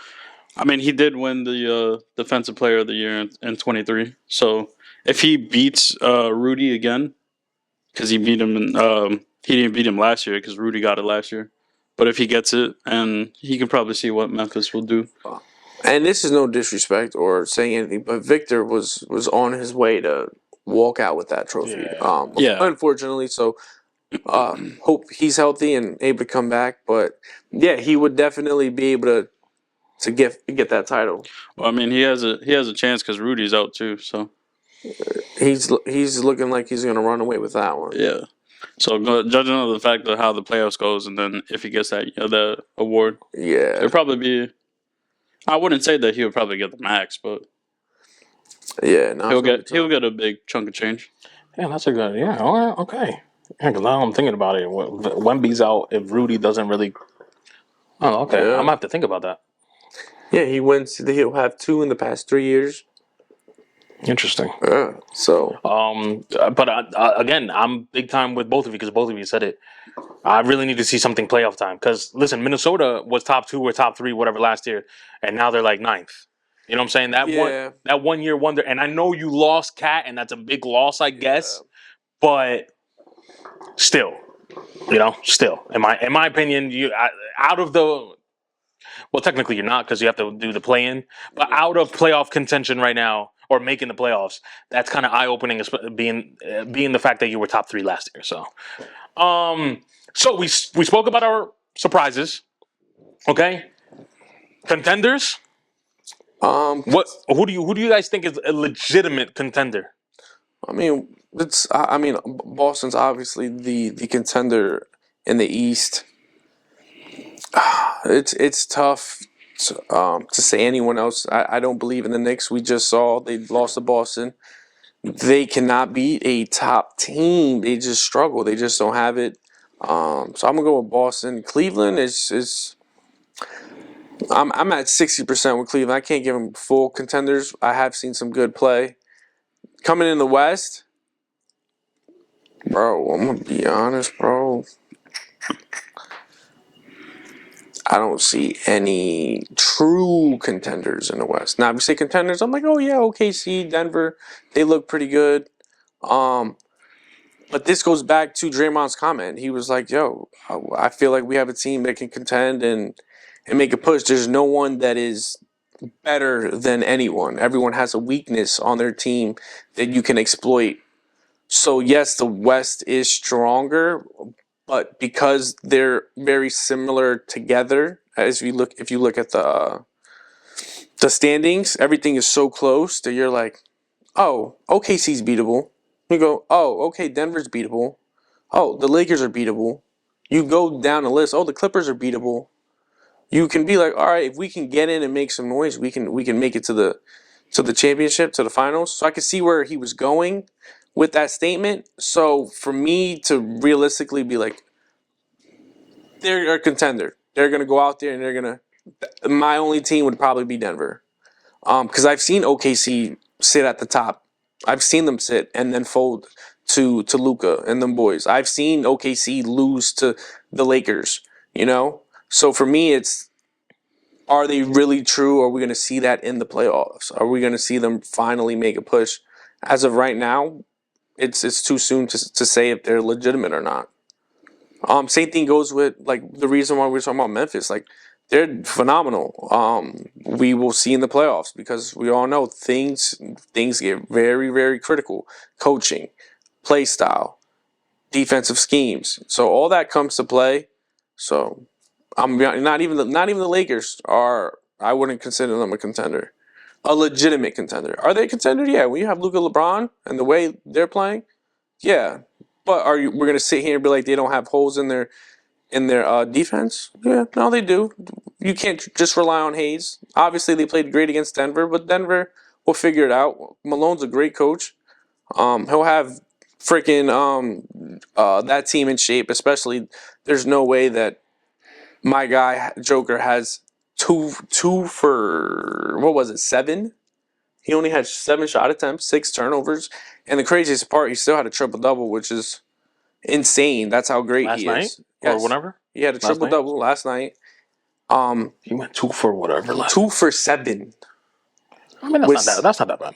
I mean he did win the Defensive Player of the Year in 23, so if he beats Rudy again, because he beat him, he didn't beat him last year because Rudy got it last year. But if he gets it, and he can probably see what Memphis will do. And this is no disrespect or saying anything, but Victor was on his way to walk out with that trophy. Unfortunately, so hope he's healthy and able to come back. But yeah, he would definitely be able to get that title. Well, I mean, he has a chance because Rudy's out too. So he's looking like he's going to run away with that one. Yeah. So judging on the fact of how the playoffs goes, and then if he gets that award, it'll probably be. I wouldn't say that he would probably get the max, but he'll get a big chunk of change. Yeah, that's a good. Yeah, all right, okay. Yeah, because now I'm thinking about it. Wemby's out. If Rudy doesn't really. Oh, okay. I'm gonna have to think about that. Yeah, he'll have 2 in the past 3 years. Interesting. Yeah. So. But again, I'm big time with both of you because both of you said it. I really need to see something playoff time because listen, Minnesota was top 2 or top 3, whatever, last year, and now they're like 9th. You know what I'm saying? That 1 year wonder, and I know you lost Cat, and that's a big loss, I guess. But still, in my opinion, out of the Well, technically you're not because you have to do the play-in. But out of playoff contention right now, or making the playoffs, that's kind of eye-opening, being the fact that you were top 3 last year. So we spoke about our surprises. Okay, contenders. What? Who do you guys think is a legitimate contender? I mean, Boston's obviously the contender in the East. It's tough to say anyone else. I don't believe in the Knicks. We just saw they lost to Boston. They cannot beat a top team. They just struggle. They just don't have it. So I'm gonna go with Boston. Cleveland is. I'm at 60% with Cleveland. I can't give them full contenders. I have seen some good play coming in the West. Bro, I'm gonna be honest, bro. I don't see any true contenders in the West. Now, if you say contenders, I'm like, oh yeah, OKC, Denver, they look pretty good. But this goes back to Draymond's comment. He was like, yo, I feel like we have a team that can contend and make a push. There's no one that is better than anyone. Everyone has a weakness on their team that you can exploit. So yes, the West is stronger, but because they're very similar together, if you look at the standings, everything is so close that you're like, oh, OKC's beatable. You go, oh, okay, Denver's beatable. Oh, the Lakers are beatable. You go down the list. Oh, the Clippers are beatable. You can be like, all right, if we can get in and make some noise, we can make it to the championship, to the finals. So I could see where he was going with that statement. So for me to realistically be like, they're a contender. They're gonna go out there and they're gonna. My only team would probably be Denver, because I've seen OKC sit at the top. I've seen them sit and then fold to Luka and them boys. I've seen OKC lose to the Lakers. So for me, it's, are they really true? Are we going to see that in the playoffs? Are we going to see them finally make a push? As of right now, it's too soon to say if they're legitimate or not. Same thing goes with like the reason why we're talking about Memphis. Like, they're phenomenal. We will see in the playoffs because we all know things get very, very critical. Coaching, play style, defensive schemes. So all that comes to play. So I'm not even the Lakers are. I wouldn't consider them a contender, a legitimate contender. Are they a contender? Yeah. When you have Luka, LeBron, and the way they're playing, yeah. But we're gonna sit here and be like they don't have holes in their defense? Yeah, no, they do. You can't just rely on Hayes. Obviously, they played great against Denver, but Denver will figure it out. Malone's a great coach. He'll have freaking that team in shape. Especially, there's no way that my guy Joker has two for what was it 7? He only had 7 shot attempts, 6 turnovers, and the craziest part, he still had a triple double, which is insane. That's how great Last he night is. or Yes. whatever. He had a triple double last night. He went 2 for whatever. 2 for 7. I mean, that's not that bad.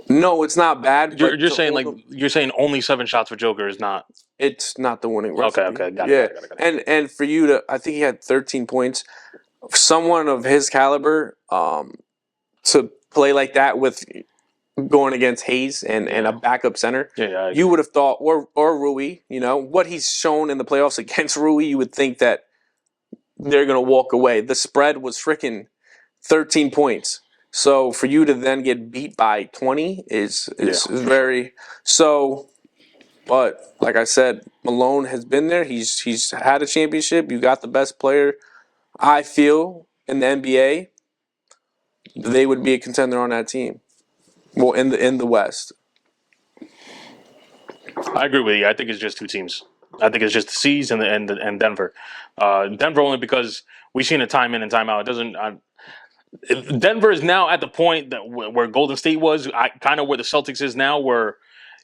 No, it's not bad. You're saying you're saying only 7 shots for Joker is not. It's not the winning recipe. Okay, got yeah. it. And for you to, I think he had 13 points. Someone of his caliber, to play like that with going against Hayes and a backup center, you would have thought, or Rui, what he's shown in the playoffs against Rui, you would think that they're gonna walk away. The spread was freaking 13 points. So for you to then get beat by 20 is very so. But like I said, Malone has been there. He's had a championship. You got the best player, I feel, in the NBA. They would be a contender on that team. Well, in the West. I agree with you. I think it's just 2 teams. I think it's just the C's and Denver. Denver only because we've seen it time in and time out. It doesn't. Denver is now at the point that where Golden State was, kind of where the Celtics is now, where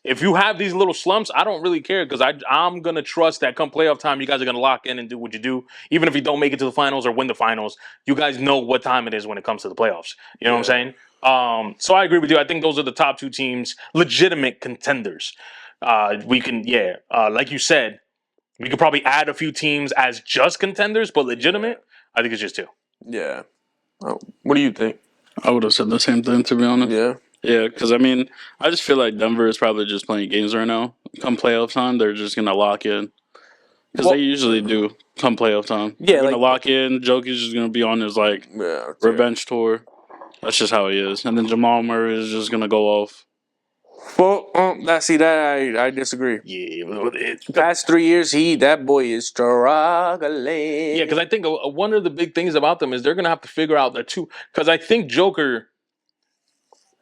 if you have these little slumps, I don't really care because I'm going to trust that come playoff time, you guys are going to lock in and do what you do. Even if you don't make it to the finals or win the finals, you guys know what time it is when it comes to the playoffs. You know what I'm saying? So I agree with you. I think those are the top 2 teams, legitimate contenders. We can, like you said, we could probably add a few teams as just contenders, but legitimate. I think it's just 2. Yeah. Oh, what do you think? I would have said the same thing, to be honest. Yeah. Yeah, because I mean, I just feel like Denver is probably just playing games right now. Come playoff time, they're just gonna lock in because they usually do. Come playoff time, Yeah, they're gonna like- lock in. Jokic's just gonna be on his like Yeah. revenge tour. That's just how he is. And then Jamal Murray is just gonna go off. Well, I disagree. Yeah, Past 3 years, that boy is struggling. yeah, because I think one of the big things about them is they're gonna have to figure out the two. Because I think Joker,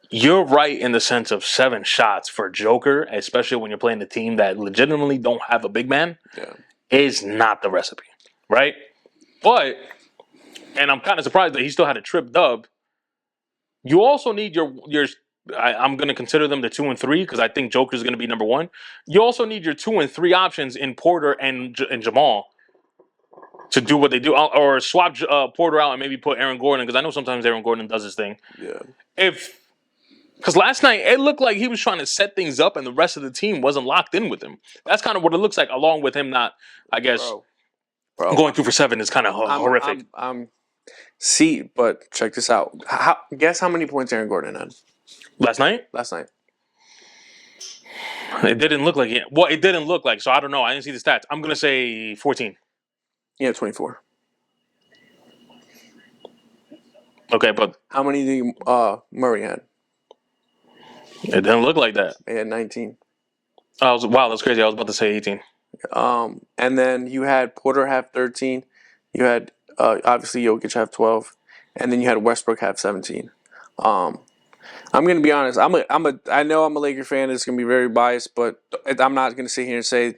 you're right in the sense of 7 shots for Joker, especially when you're playing a team that legitimately don't have a big man, is not the recipe, right? But, and I'm kind of surprised that he still had a trip dub. You also need your. I'm going to consider them the 2 and 3 because I think Joker's going to be number 1. You also need your 2 and 3 options in Porter and Jamal to do what they do, or swap Porter out and maybe put Aaron Gordon, because I know sometimes Aaron Gordon does his thing. Yeah. Because last night it looked like he was trying to set things up and the rest of the team wasn't locked in with him. That's kind of what it looks like, along with him not, I guess, going 2 for 7 is kind of horrific. See, but check this out. Guess how many points Aaron Gordon had Last night? last night? It didn't look like it. Well, it didn't look like, so I don't know. I didn't see the stats. I'm going to say 14. He had 24. Okay, but How many do Murray had? it didn't look like that. He had 19. Wow, that's crazy. I was about to say 18. And then you had Porter have 13. You had obviously Jokic have 12, and then you had Westbrook have 17. I'm gonna be honest. I know I'm a Laker fan. It's gonna be very biased, but I'm not gonna sit here and say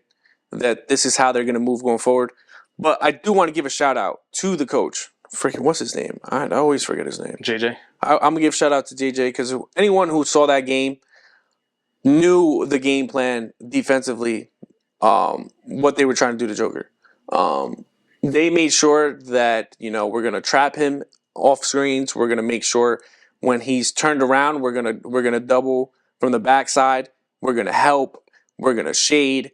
that this is how they're gonna move going forward. But I do want to give a shout out to the coach. Freaking, what's his name? I always forget his name. JJ? I'm gonna give a shout out to JJ because anyone who saw that game knew the game plan defensively, what they were trying to do to Joker. They made sure that we're gonna trap him off screens. We're gonna make sure when he's turned around, we're gonna double from the backside. We're gonna help. We're gonna shade.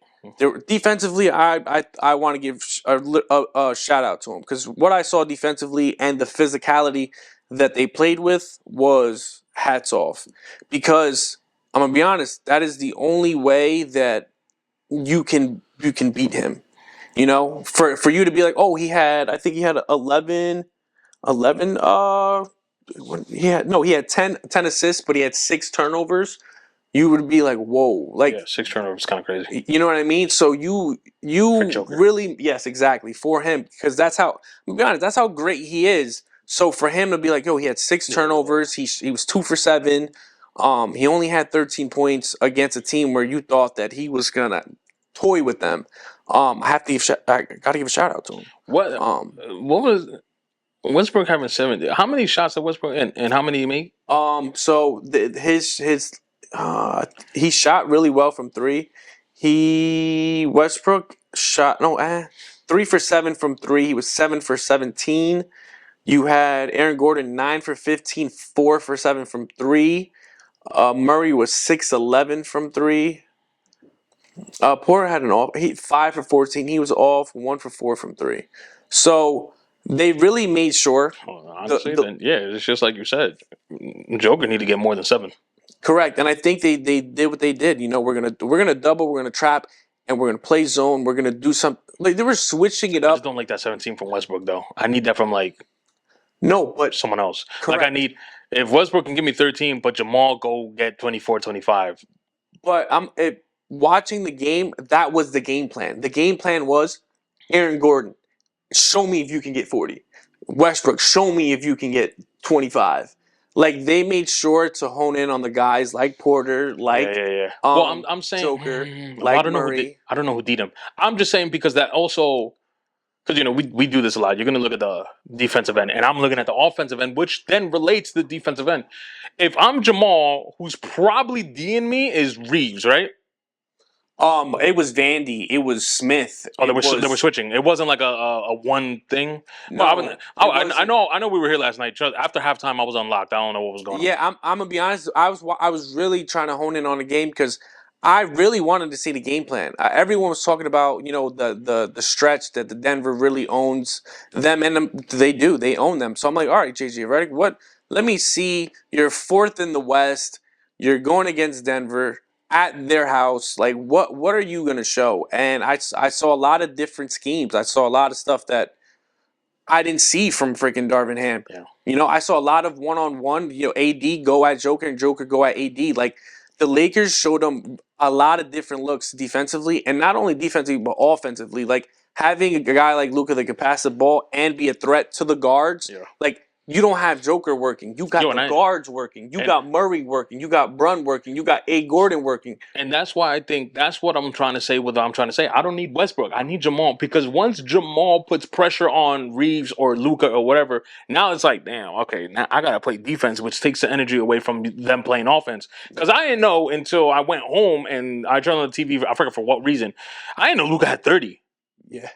Defensively, I want to give a shout out to him because what I saw defensively and the physicality that they played with was hats off. Because I'm gonna be honest, that is the only way that you can beat him. For you to be like, oh, I think he had 11. He had 10 assists, but he had 6 turnovers. You would be like, whoa, like 6 turnovers, kind of crazy. You know what I mean? So you really, yes, exactly, for him, because that's how, I'm gonna be honest, that's how great he is. So for him to be like, yo, he had 6 turnovers, he was 2 for 7. He only had 13 points against a team where you thought that he was gonna toy with them. I gotta give a shout out to him. What was Westbrook having 70? How many shots did Westbrook and how many he made? So he shot really well from 3. Westbrook shot 3 for 7 from 3. He was 7 for 17. You had Aaron Gordon 9 for 15, 4 for 7 from 3. Murray was 6-11 from 3. Porter had 5 for 14. He was off 1 for 4 from 3. So they really made sure. Honestly, it's just like you said. Joker need to get more than 7. Correct, and I think they did what they did. We're gonna double, we're gonna trap, and we're gonna play zone. We're gonna do something like they were switching it up. I just don't like that 17 from Westbrook though. I need that from but someone else. Correct. Like I need if Westbrook can give me 13, but Jamal go get 24, 25. But watching the game, that was the game plan. The game plan was Aaron Gordon, show me if you can get 40. Westbrook, show me if you can get 25. Like they made sure to hone in on the guys like Porter, like Well, I'm saying Joker, I don't Murray. I don't know who did him. I'm just saying because that also because we do this a lot. You're gonna look at the defensive end, and I'm looking at the offensive end, which then relates to the defensive end. If I'm Jamal, who's probably D'ing me is Reeves, right? It was Vandy. It was Smith. Oh, they were switching. It wasn't like a one thing. No, I know we were here last night. After halftime, I was unlocked. I don't know what was going on. Yeah, I'm gonna be honest. I was really trying to hone in on the game because I really wanted to see the game plan. Everyone was talking about, the stretch that the Denver really owns them, and they own them. So I'm like, all right, JJ Redick, what? Let me see. You're fourth in the West. You're going against Denver at their house. Like, what are you gonna show? And I saw a lot of different schemes. I saw a lot of stuff that I didn't see from freaking Darvin Ham. Yeah. I saw a lot of one-on-one, AD go at Joker and Joker go at AD. Like, the Lakers showed them a lot of different looks defensively, and not only defensively, but offensively. Like, having a guy like Luka that can pass the ball and be a threat to the guards. Yeah. Like, you don't have Joker working. You got the guards working. You got Murray working. You got Brun working. You got A. Gordon working. And that's why I think that's what I'm trying to say. What I'm trying to say, I don't need Westbrook. I need Jamal, because once Jamal puts pressure on Reeves or Luka or whatever, now it's like, damn, okay, now I gotta play defense, which takes the energy away from them playing offense. Because I didn't know until I went home and I turned on the TV. I forgot for what reason. I didn't know Luka had 30. Yeah.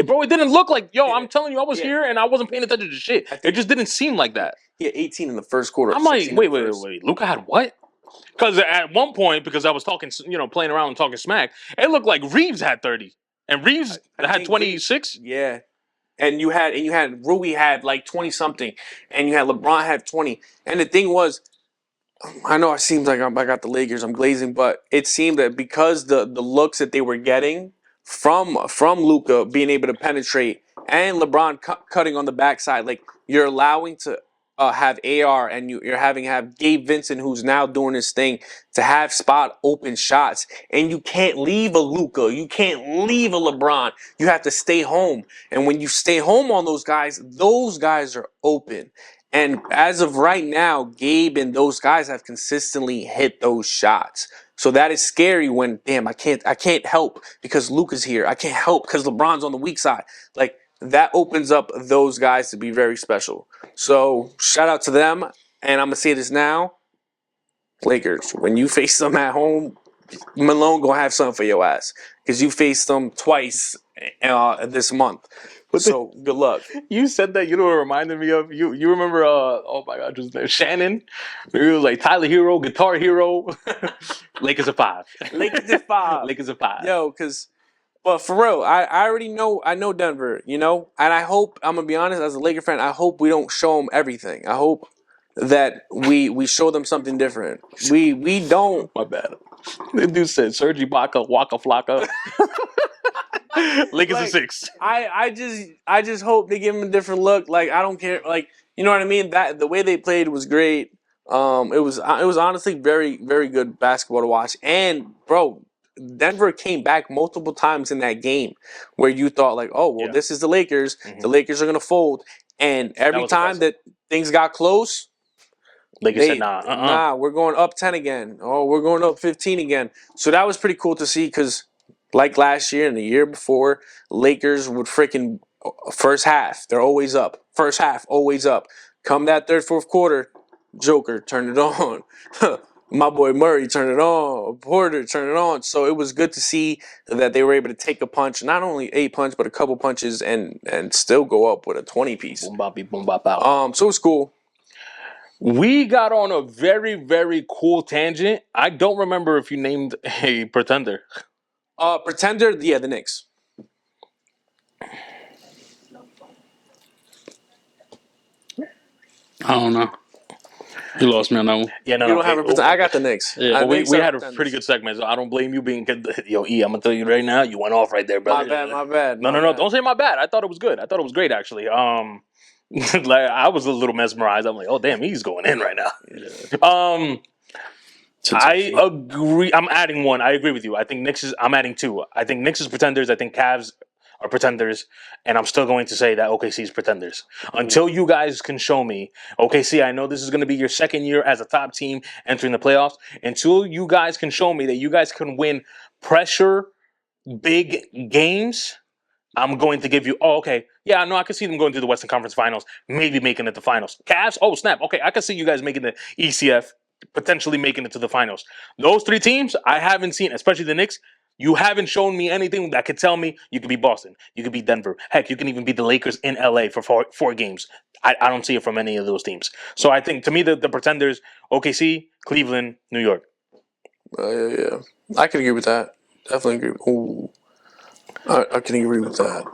Bro, it didn't look like, I'm telling you, I was here and I wasn't paying attention to shit. It just didn't seem like that. He had 18 in the first quarter. I'm like, wait. Luka had what? Because at one point, because I was talking, playing around and talking smack, it looked like Reeves had 30. And Reeves had 26? Yeah. And you had Rui had like 20 something, and you had LeBron had 20. And the thing was, I know it seems like I got the Lakers, I'm glazing, but it seemed that because the looks that they were getting from Luka being able to penetrate and LeBron cutting on the backside, like, you're allowing to have AR, and you're having to have Gabe Vincent, who's now doing his thing, to have spot open shots, and you can't leave a Luka, you can't leave a LeBron. You have to stay home, and when you stay home on those guys are open. And as of right now, Gabe and those guys have consistently hit those shots. So that is scary when, damn, I can't help because Luka's here. I can't help because LeBron's on the weak side. Like, that opens up those guys to be very special. So shout out to them. And I'm going to say this now. Lakers, when you face them at home, Malone going to have something for your ass. Because you faced them twice this month. So good luck. You said that, you know what it reminded me of? You remember, oh my God, just Shannon? He was like Tyler Hero, Guitar Hero. Lakers are 5. Lakers are 5. Lakers are 5. Yo, because, but for real, I already know, I know Denver, and I hope, I'm going to be honest, as a Laker fan, I hope we don't show them everything. I hope that we show them something different. We don't. My bad. The dude said Serge Ibaka, Waka Flocka. Lakers are 6. I just hope they give him a different look. Like, I don't care. Like, you know what I mean? That the way they played was great. It was honestly very, very good basketball to watch. And bro, Denver came back multiple times in that game where you thought like, oh well, this is the Lakers. Mm-hmm. The Lakers are gonna fold. And every time that things got close, Lakers said nah, we're going up 10 again. Oh, we're going up 15 again. So that was pretty cool to see because, like last year and the year before, Lakers would freaking first half, they're always up. First half, always up. Come that third, fourth quarter, Joker turned it on. My boy Murray turned it on. Porter turned it on. So it was good to see that they were able to take a punch, not only a punch, but a couple punches and still go up with a 20 piece. Boom bop boom bop out. So it was cool. We got on a very, very cool tangent. I don't remember if you named a pretender. Pretender, yeah, the Knicks. I don't know. You lost me on that one. Yeah, no, you don't have a pretender. I got the Knicks. Yeah, we had a pretty good segment. So I don't blame you being yo E. I'm gonna tell you right now, you went off right there, brother. My bad. No. Don't say my bad. I thought it was good. I thought it was great actually. Like I was a little mesmerized. I'm like, oh damn, he's going in right now. Yeah. I agree. I'm adding one. I agree with you. I think Knicks is. I'm adding 2. I think Knicks is pretenders. I think Cavs are pretenders, and I'm still going to say that OKC is pretenders until you guys can show me. OKC, I know this is going to be your second year as a top team entering the playoffs. Until you guys can show me that you guys can win pressure, big games, I'm going to give you. Oh, okay. Yeah, no, I can see them going to the Western Conference Finals, maybe making it to finals. Cavs. Oh, snap. Okay, I can see you guys making the ECF. Potentially making it to the finals. Those 3 teams, I haven't seen, especially the Knicks. You haven't shown me anything that could tell me you could be Boston, you could be Denver. Heck, you can even beat the Lakers in LA for 4 games. I don't see it from any of those teams. So I think, to me, the pretenders, OKC, Cleveland, New York. Yeah. I can agree with that. Definitely agree. Ooh, I can agree with that.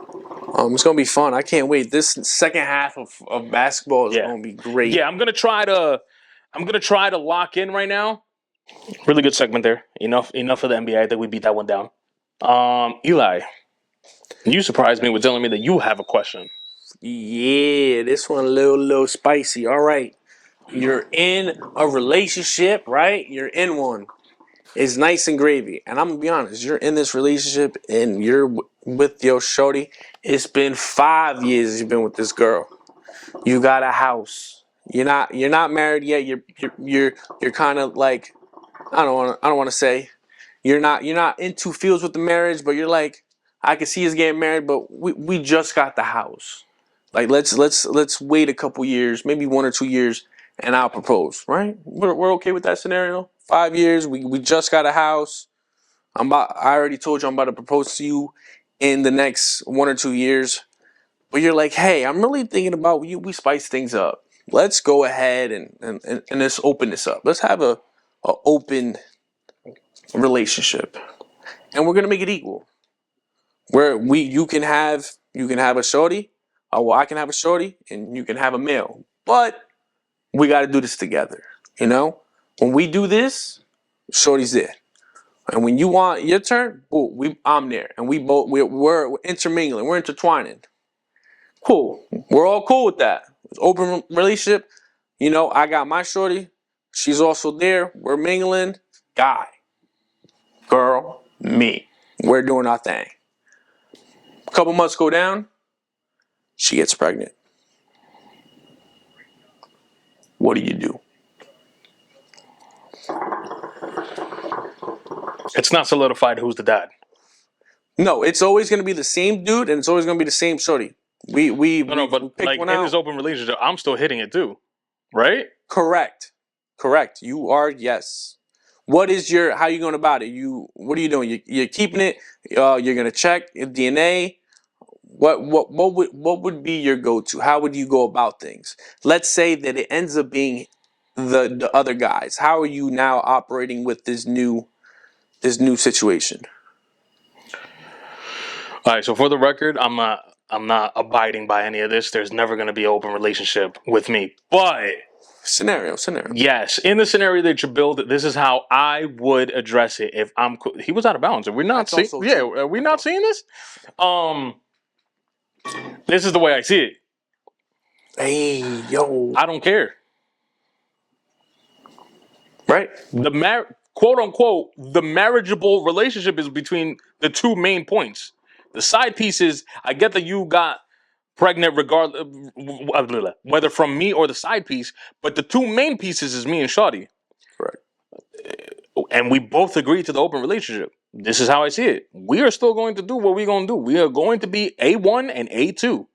It's gonna be fun. I can't wait. This second half of basketball is Yeah. gonna be great. Yeah, I'm gonna try to lock in right now. Really good segment there. Enough for the NBA. I think we beat that one down. Eli, you surprised me with telling me that you have a question. Yeah, this one a little spicy. All right, you're in a relationship, right? You're in one. It's nice and gravy. And I'm gonna be honest, you're in this relationship and you're with your shorty. It's been 5 years you've been with this girl. You got a house. You're not married yet. You're kind of like I don't want to say you're not in two fields with the marriage, but you're like I can see us getting married, but we just got the house. Like let's wait a couple years, maybe 1 or 2 years, and I'll propose. Right? We're okay with that scenario. 5 years. We just got a house. I already told you I'm about to propose to you in the next 1 or 2 years. But you're like, hey, I'm really thinking about you. We spice things up. Let's go ahead and let's open this up. Let's have a open relationship, and we're gonna make it equal. Where you can have a shorty, or well, I can have a shorty, and you can have a male. But we got to do this together. You know, when we do this, shorty's there, and when you want your turn, boom, I'm there, and we're intermingling, we're intertwining. Cool, we're all cool with that. It's open relationship. I got my shorty, she's also there. We're mingling, guy, girl, me. We're doing our thing. A couple months go down, she gets pregnant. What do you do? It's not solidified who's the dad. No, it's always going to be the same dude, and it's always going to be the same shorty. We But pick like one in out. this open relationship, I'm still hitting it too, right? Correct. You are, yes. What is how you going about it? What are you doing? You're keeping it. You're gonna check DNA. What would be your go-to? How would you go about things? Let's say that it ends up being the other guys. How are you now operating with this new situation? All right. So for the record, I'm not abiding by any of this. There's never going to be an open relationship with me. But Scenario. yes, in the scenario that you build, this is how I would address it. If he was out of bounds. Are we not I thought seeing? so, Yeah, too. are we not seeing this? This is the way I see it. Hey, yo. I don't care. Right? The quote unquote the marriageable relationship is between the two main points. The side pieces, I get that you got pregnant regardless whether from me or the side piece, but the two main pieces is me and Shawty. Correct. And we both agree to the open relationship. This is how I see it. We are still going to do what we're going to do. We are going to be A1 and A2.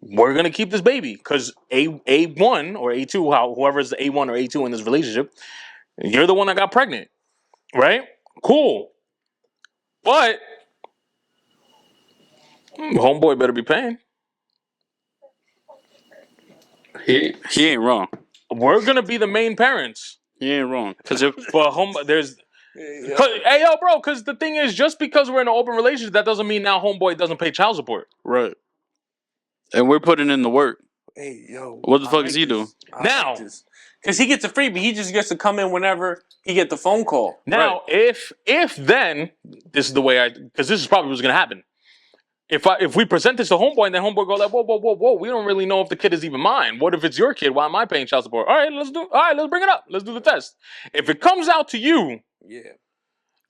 We're going to keep this baby because A1 or A2, whoever's the A1 or A2 in this relationship, you're the one that got pregnant, right? Cool. But homeboy better be paying. He ain't wrong. We're going to be the main parents. He ain't wrong. Because if But there's... Hey, yo, bro, because the thing is, just because we're in an open relationship, that doesn't mean now homeboy doesn't pay child support. right, and we're putting in the work. Hey, yo. What the fuck is he doing? Now, because he gets a freebie, he just gets to come in whenever he get the phone call. now, if then this is the way because this is probably what's gonna happen. If we present this to homeboy and then homeboy go like, whoa, we don't really know if the kid is even mine. What if it's your kid? Why am I paying child support? All right, let's bring it up. Let's do the test. If it comes out to you, Yeah.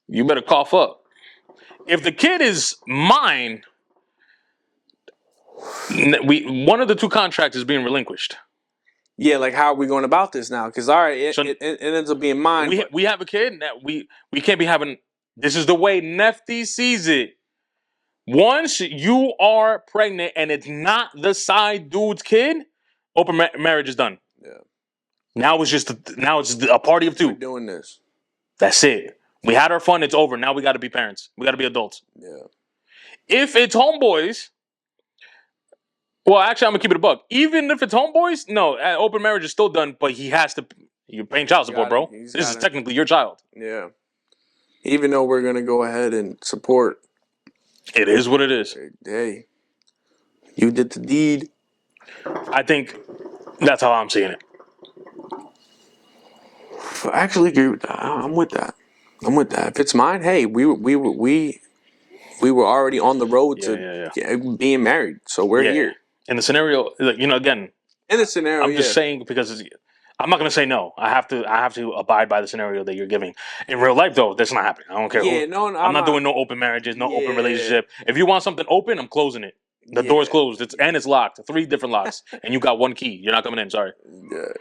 you better cough up. If the kid is mine, one of the two contracts is being relinquished. Yeah, like how are we going about this now? Because all right, it, So- it, it ends up being mine. We have a kid that we can't be having. This is the way Nefty sees it. Once you are pregnant and it's not the side dude's kid, open marriage is done. Yeah. Now it's just a party of two. We're doing this. That's it. We had our fun. It's over. Now we got to be parents. We got to be adults. Yeah. If it's homeboys, well, actually, I'm gonna keep it a buck. Even if it's homeboys, no, open marriage is still done. But he has to. You're paying child support, bro. This is technically your child. Yeah. Even though we're gonna go ahead and support, It is what it is. hey, you did the deed. I think that's how I'm seeing it. I actually agree with that. I'm with that. I'm with that. If it's mine, hey, we were already on the road to being married, so we're here. In the scenario, again, In the scenario, I'm just saying because I'm not gonna say no. I have to abide by the scenario that you're giving. In real life, though, that's not happening. I don't care. Yeah, who. I'm not doing no open marriages, no open relationship. If you want something open, I'm closing it. The door's closed. It's locked. 3 different locks, and you got 1 key. You're not coming in. Sorry.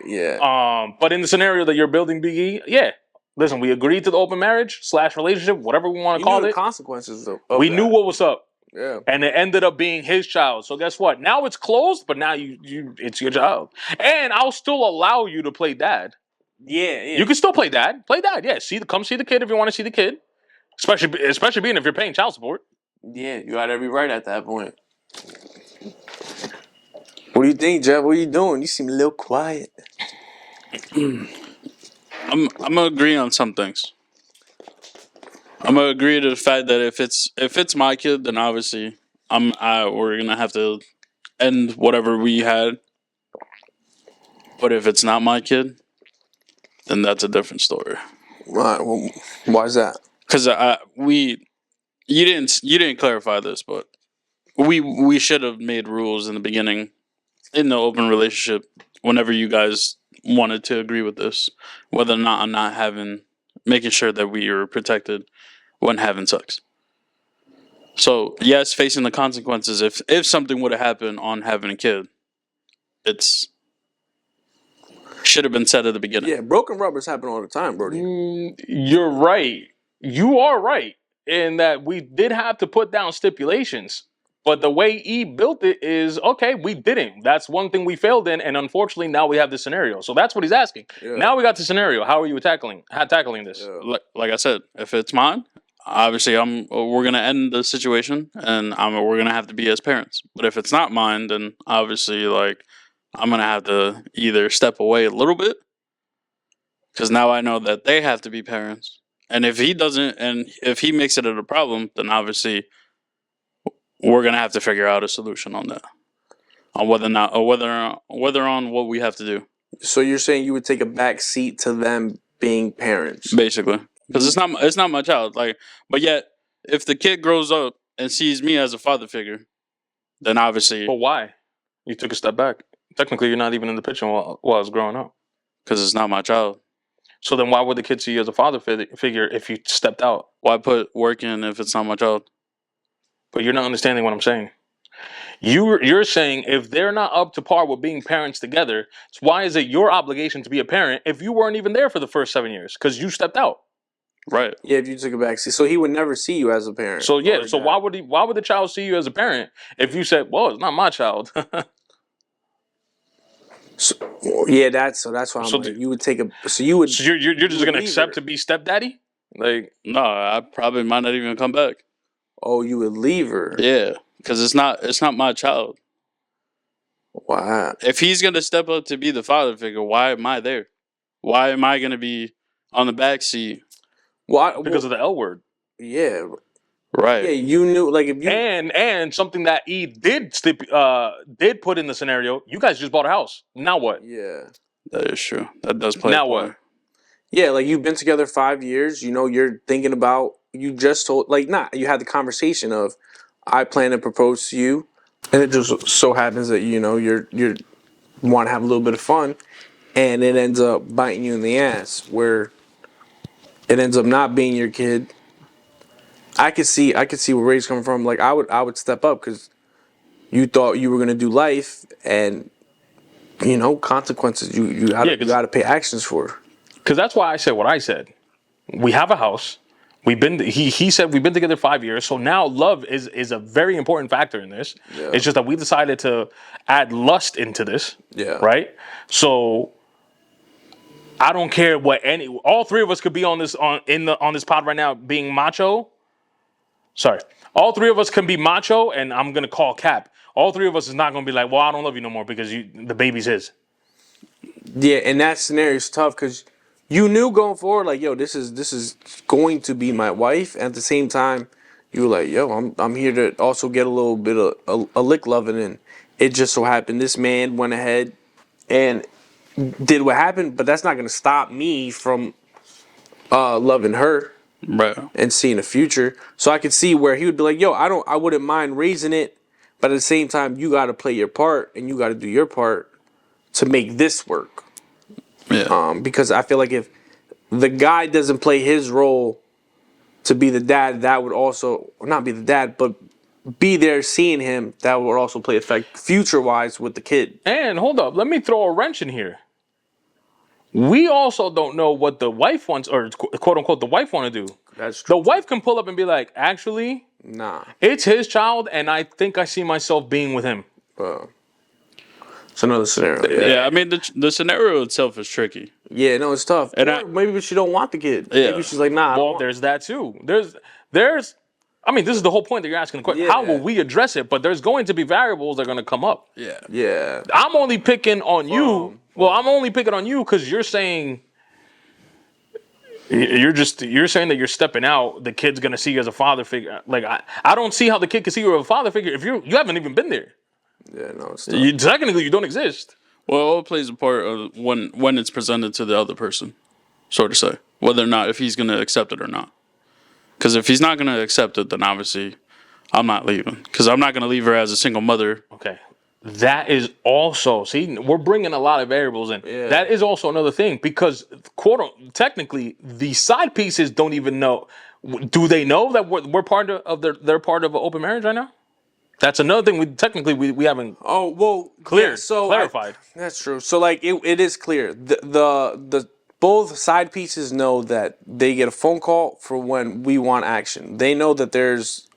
Yeah. But in the scenario that you're building, Biggie, yeah. Listen, we agreed to the open marriage / relationship, whatever we want to call it. it. Consequences of we that. knew what was up. Yeah. And it ended up being his child. So guess what? Now it's closed, but now it's your child. And I'll still allow you to play dad. Yeah. You can still play dad. Play dad. Yeah. Come see the kid if you want to see the kid. Especially being if you're paying child support. Yeah, you got every right at that point. What do you think, Jeff? What are you doing? You seem a little quiet. I'm gonna agree on some things. I'm gonna agree to the fact that if it's my kid, then obviously we're gonna have to end whatever we had. But if it's not my kid, then that's a different story. Right. Well, why is that? Because you didn't clarify this, but we should have made rules in the beginning in the open relationship whenever you guys wanted to agree with this, whether or not I'm not making sure that we are protected when having sex. So yes, facing the consequences if something would have happened on having a kid, it's should have been said at the beginning. Yeah, broken rubbers happen all the time, Brody. You're right. You are right in that we did have to put down stipulations. But the way E built it is, okay, we didn't. That's one thing we failed in, and unfortunately now we have this scenario. So that's what he's asking. Yeah. Now we got the scenario. How are you tackling this? Yeah. Like I said, if it's mine, obviously we're gonna end the situation, and we're gonna have to be as parents. But if it's not mine, then obviously I'm gonna have to either step away a little bit, because now I know that they have to be parents. And if he doesn't, and if he makes it a problem, then obviously we're gonna have to figure out a solution on that, on whether on what we have to do. So you're saying you would take a back seat to them being parents, basically, because it's not my child. But yet, if the kid grows up and sees me as a father figure, then obviously. But why? You took a step back. Technically, you're not even in the picture while I was growing up. Because it's not my child. So then why would the kid see you as a father figure if you stepped out? Why put work in if it's not my child? But you're not understanding what I'm saying. You're saying if they're not up to par with being parents together, so why is it your obligation to be a parent if you weren't even there for the first 7 years? Because you stepped out. Right. Yeah, if you took a back seat. So he would never see you as a parent. So yeah, so why would the child see you as a parent if you said, well, it's not my child? That's why you would take a. So you would. So you're just gonna accept to be stepdaddy? No, I probably might not even come back. Oh, you would leave her? Yeah, because it's not my child. Wow. If he's gonna step up to be the father figure, why am I there? Why am I gonna be on the back seat? Why? Because of the L word. Yeah. Right. Yeah, you knew if you and something that E did put in the scenario. You guys just bought a house. Now what? Yeah, that is true. That does play. Now what? Yeah, you've been together 5 years. You're thinking about. You just told you had the conversation of, I plan to propose to you, and it just so happens that you're want to have a little bit of fun, and it ends up biting you in the ass where it ends up not being your kid. I could see where Ray's coming from. I would step up because you thought you were gonna do life, and consequences you got to pay actions for. Because that's why I said what I said. We have a house. He said we've been together 5 years. So now love is a very important factor in this. Yeah. It's just that we decided to add lust into this. Yeah. Right. So I don't care what all 3 of us could be on this pod right now being macho. Sorry. All 3 of us can be macho, and I'm gonna call cap. All 3 of us is not gonna be like, well, I don't love you no more because the baby's his. Yeah, and that scenario is tough because you knew going forward, like, yo, this is going to be my wife. At the same time, you were like, yo, I'm here to also get a little bit of a lick loving, and it just so happened this man went ahead and did what happened, but that's not gonna stop me from loving her Right. and seeing a future. So I could see where he would be like, yo, I wouldn't mind raising it, but at the same time, you got to play your part and you got to do your part to make this work. Yeah. Because I feel like if the guy doesn't play his role to be the dad, that would also not be the dad, but be there seeing him. That would also play effect future wise with the kid. And hold up, let me throw a wrench in here. We also don't know what the wife wants, or quote unquote, the wife want to do. That's true. The wife can pull up and be like, actually, Nah. it's his child, and I think I see myself being with him. It's another scenario. Yeah. I mean, the scenario itself is tricky. Yeah, no, it's tough. And Or maybe she don't want the kid. Yeah. Maybe she's like, nah. I don't Well, want- there's that too. There's. I mean, this is the whole point that you're asking the question. Yeah. How will we address it? But there's going to be variables that are going to come up. Yeah. Yeah. I'm only picking on you. Well, I'm only picking on you because you're saying you're saying that you're stepping out. The kid's gonna see you as a father figure. Like I don't see how the kid can see you as a father figure if you haven't even been there. Yeah, no, it's tough. Technically, you don't exist. Well, it all plays a part of when it's presented to the other person, so to say, whether or not if he's gonna accept it or not. Because if he's not gonna accept it, then obviously I'm not leaving. Because I'm not gonna leave her as a single mother. Okay. That is also, see, we're bringing a lot of variables in. Yeah. That is also another thing because, technically, the side pieces don't even know. Do they know that we're part of they're part of an open marriage right now? That's another thing. We haven't. Oh well, Clear, yeah, so clarified. that's true. So like it is clear. The both side pieces know that they get a phone call for when we want action. They know that there's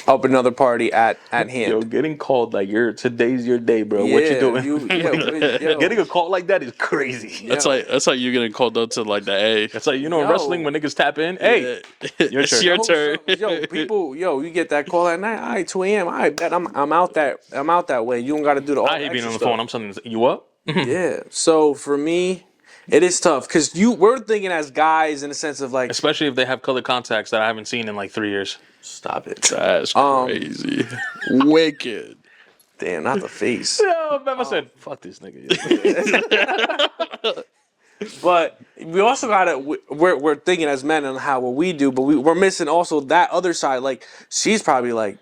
up another party at hand. Yo, getting called like today's your day, bro. What you doing? Getting a call like that is crazy. That's like you getting called up to like the A. It's like, in Yo. wrestling when niggas tap in. Hey, your It's turn. your turn. Yo, people, you get that call at night. All right, 2 a.m. I bet I'm out that way. You don't got to do the. I hate being on the phone. I'm sending you up. Yeah. So for me, it is tough because we're thinking as guys in the sense of like, Especially if they have color contacts that I haven't seen in like 3 years. stop it. That's crazy. Wicked. Damn, not the face. Yo, Bama said, fuck this nigga. But we also gotta we're thinking as men on how what we do, but we're missing also that other side. Like she's probably like,